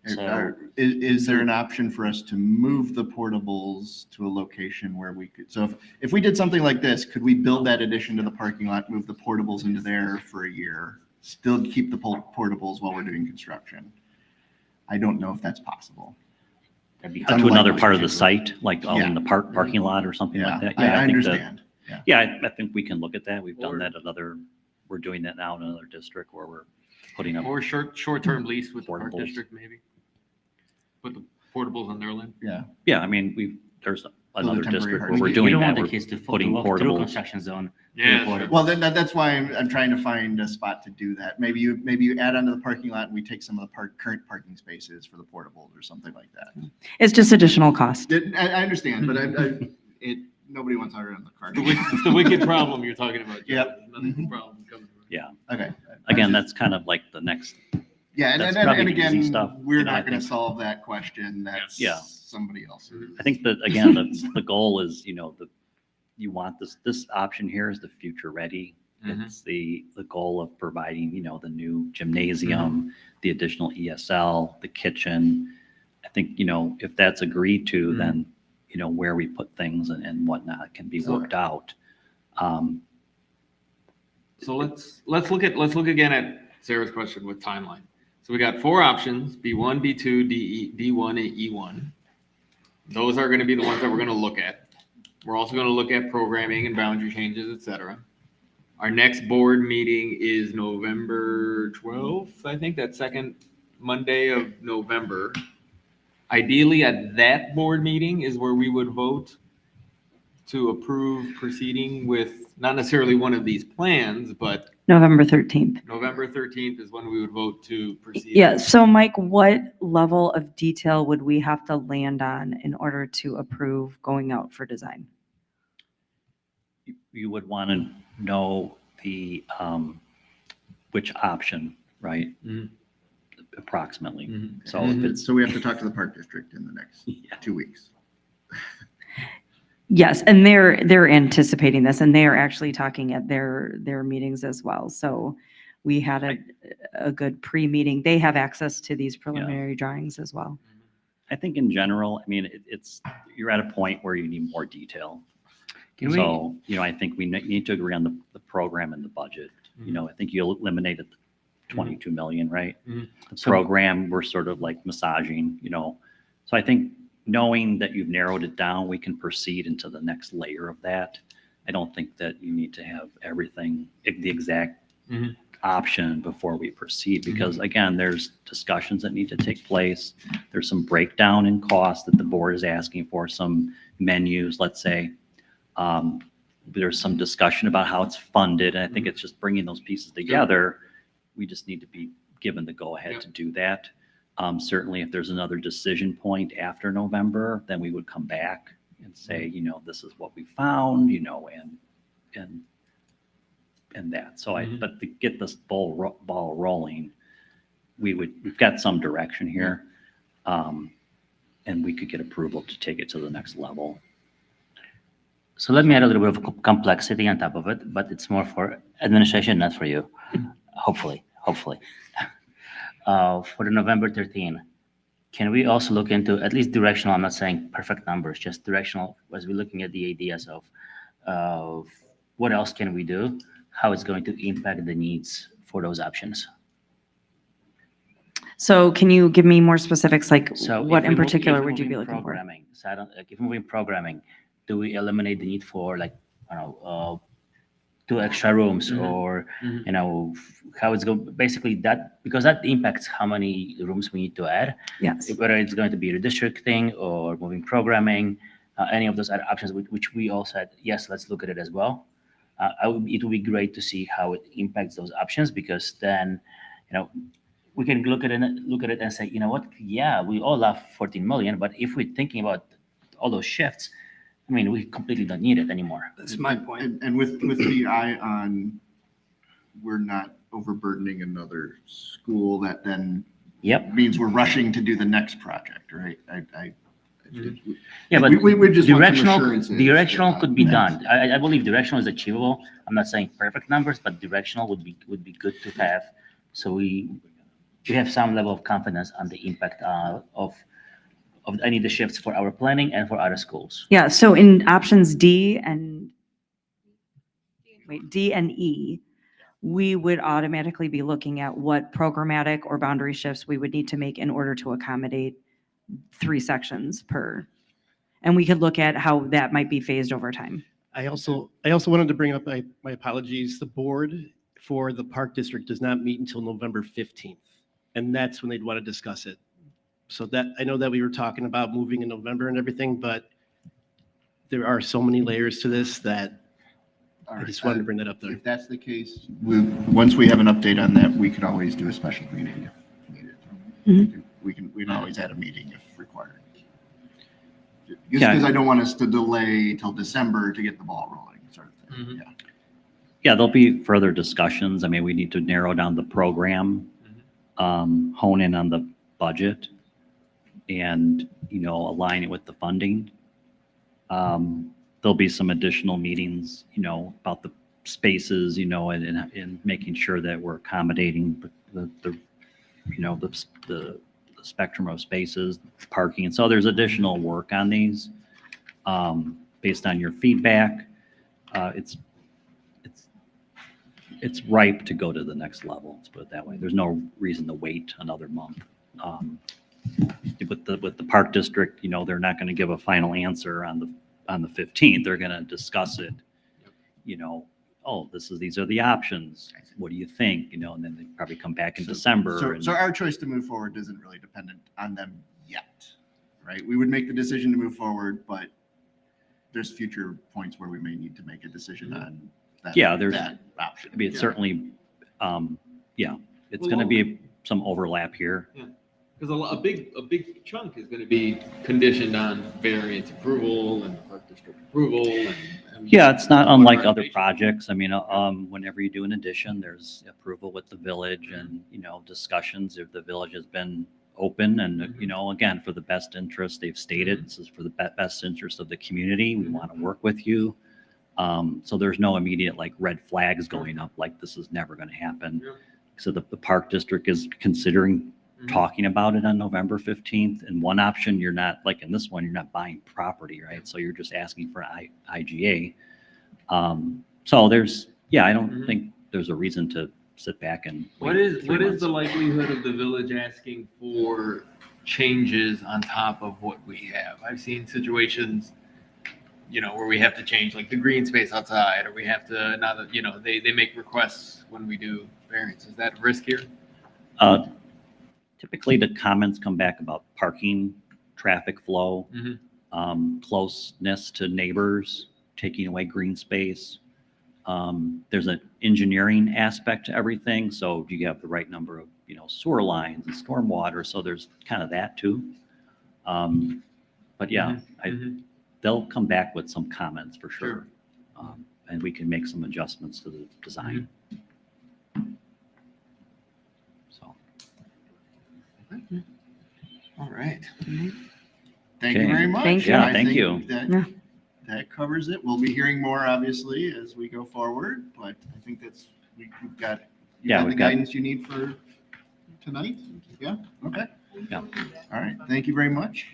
So Is there an option for us to move the portables to a location where we could, so if we did something like this, could we build that addition to the parking lot, move the portables into there for a year, still keep the portables while we're doing construction? I don't know if that's possible. that'd be To another part of the site, like out in the parking lot or something Yeah, like that. I think that- understand. Yeah, I think we can look at that. We've done that we're doing that now in another district where we're putting up. Or short-term lease with the park Portables. district, maybe. Put the portables on their land. Yeah, I mean, there's another temporary district hardship. where we're you doing don't that. want the We're kids to putting walk through portables. construction zone. Yeah. Portables. Well, then that's why I'm trying to find a spot to do that. Maybe you add onto the parking lot and we take some of the current parking spaces for the portables or something like that. It's just additional cost. I understand, but nobody wants to on the car. It's the wicked problem you're talking about. John. Yep. Another problem coming. Yeah. Okay. Again, that's kind of like the next, Yeah, and that's probably the easy again, stuff, we're I not going to think. solve that question. That's Yeah. somebody else. I think that, again, the goal is, you want this option here is the future ready. It's the goal of providing, the new gymnasium, the additional ESL, the kitchen. I think, if that's agreed to, then, where we put things and whatnot can be worked out. So let's look again at Sarah's question with timeline. So we got 4 options: B1, B2, D1, and E1. Those are going to be the ones that we're going to look at. We're also going to look at programming and boundary changes, etc. Our next board meeting is November 12th, I think, that second Monday of November. Ideally, at that board meeting is where we would vote to approve proceeding with not necessarily one of these plans, but November 13th. November 13th is when we would vote to proceed. Yeah, so Mike, what level of detail would we have to land on in order to approve going out for design? You would want to know the, which option, right? Approximately. So if it's, So we have to talk to the park district in the next 2 weeks. Yes, and they're anticipating this, and they are actually talking at their meetings as well. So we had a good pre-meeting. They have access to these preliminary drawings as well. I think in general, I mean, you're at a point where you need more detail. So, I think we need to agree on the program and the budget. I think you eliminated the 22 million, right? The program, we're sort of like massaging, so I think knowing that you've narrowed it down, we can proceed into the next layer of that. I don't think that you need to have everything, the exact option before we proceed, because again, there's discussions that need to take place. There's some breakdown in costs that the board is asking for, some menus, let's say. There's some discussion about how it's funded, and I think it's just bringing those pieces together. We just need to be given the go-ahead to do that. Certainly, if there's another decision point after November, then we would come back and say, this is what we found, and that. So but to get this ball rolling, we've got some direction here. And we could get approval to take it to the next level. So let me add a little bit of complexity on top of it, but it's more for administration, not for you. Hopefully. For the November 13, can we also look into at least directional? I'm not saying perfect numbers, just directional, as we're looking at the ideas of what else can we do, how it's going to impact the needs for those options. So can you give me more specifics, like So what if in we particular if we're would you be moving looking for? programming, so I don't, like if we're moving programming, do we eliminate the need for like, I don't know, 2 extra rooms or, you know, how it's going, basically that, because that impacts how many rooms we need to add. Yes. Whether it's going to be redistricting or moving programming, any of those other options, which we all said, yes, let's look at it as well. It would be great to see how it impacts those options, because then, you know, we can look at it and say, you know what, yeah, we all love 14 million, but if we're thinking about all those shifts, I mean, we completely don't need it anymore. That's my point. And with the eye on, we're not overburdening another school that then Yep. means we're rushing to do the next project, right? Yeah, but we just want some directional assurances could be that- done. I believe directional is achievable. I'm not saying perfect numbers, but directional would be good to have. So we have some level of confidence on the impact of any of the shifts for our planning and for other schools. Yeah, so in options D and E, we would automatically be looking at what programmatic or boundary shifts we would need to make in order to accommodate 3 sections per. And we could look at how that might be phased over time. I also wanted to bring up, my apologies, the board for the Park District does not meet until November 15th. And that's when they'd want to discuss it. So that, I know that we were talking about moving in November and everything, but there are so many layers to this that I just wanted to bring that up there. If that's the case, once we have an update on that, we could always do a special meeting if needed. Mhm. We can always add a meeting if required. Just Yeah. because I don't want us to delay till December to get the ball rolling, sort of thing. Yeah. Yeah, there'll be further discussions. I mean, we need to narrow down the program, hone in on the budget, and, you know, align it with the funding. There'll be some additional meetings, you know, about the spaces, you know, and making sure that we're accommodating the you know, the spectrum of spaces, parking. And so there's additional work on these, based on your feedback. It's ripe to go to the next level, let's put it that way. There's no reason to wait another month. With the Park District, you know, they're not going to give a final answer on the 15th. They're going to discuss it, you know, oh, these are the options. What do you think? You know, and then they probably come back in December. So our choice to move forward isn't really dependent on them yet, right? We would make the decision to move forward, but there's future points where we may need to make a decision on that. Yeah, there's that option. I mean, it's certainly, it's going to be some overlap here. Because a big chunk is going to be conditioned on variance approval and Park District approval. And Yeah, it's not unlike whatever other information. projects. I mean, whenever you do an addition, there's approval with the village and, you know, discussions if the village has been open and, you know, again, for the best interest, they've stated this is for the best interest of the community. We want to work with you. So there's no immediate like red flags going up, like this is never going to happen. Yeah. So the Park District is considering talking about it on November 15th. And one option, you're not, like in this one, you're not buying property, right? So you're just asking for IGA. So there's, I don't think there's a reason to sit back and wait What is 3 months. the likelihood of the village asking for changes on top of what we have? I've seen situations, you know, where we have to change like the green space outside, or we have to, now that, you know, they make requests when we do variance. Is that a risk here? Typically, the comments come back about parking, traffic flow, closeness to neighbors, taking away green space. There's an engineering aspect to everything. So do you have the right number of, you know, sewer lines and stormwater? So there's kind of that too. But yeah, they'll come back with some comments for sure. And we can make some adjustments to the design. So. All right. Thank you Okay. very much. Thank you. Yeah, I thank think you. That covers it. We'll be hearing more, obviously, as we go forward, but I think we've got, you Yeah, got the we've got- guidance you need for tonight? Yeah, okay. Yeah. All right, thank you very much.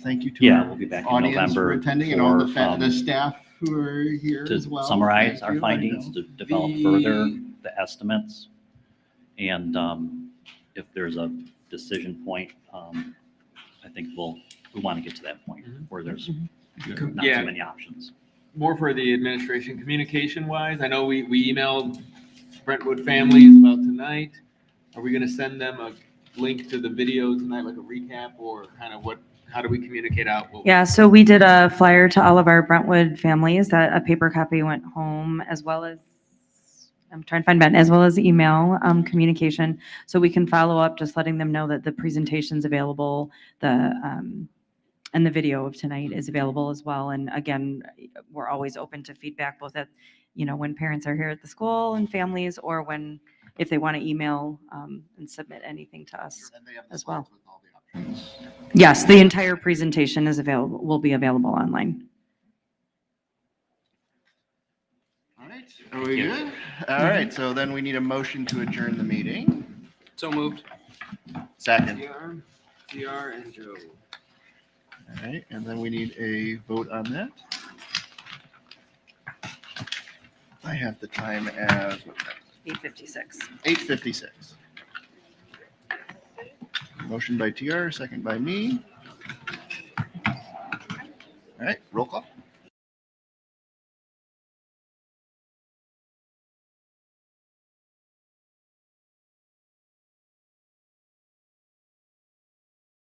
Thank you to Yeah, our we'll be back in audience for November attending and all the for, the staff who are here to as well. summarize Thank our you. I findings, know. to develop further the estimates. And if there's a decision point, I think we want to get to that point where there's not Yeah. too many options. More for the administration, communication wise, I know we emailed Brentwood families about tonight. Are we gonna send them a link to the video tonight, like a recap, or kind of how do we communicate out? Yeah, so we did a flyer to all of our Brentwood families that a paper copy went home, as well as, I'm trying to find Ben, as well as email communication. So we can follow up, just letting them know that the presentation's available, and the video of tonight is available as well. And again, we're always open to feedback, both at, when parents are here at the school and families, or if they want to email and submit anything to us And they have the as well. slides with all the options. Yes, the entire presentation is available, will be available online. All right, are we good? All right, so then we need a motion to adjourn the meeting. So moved. Second. TR and Joe. All right, and then we need a vote on that. I have the time as 8:56. 8:56. Motion by TR, second by me. All right, roll call.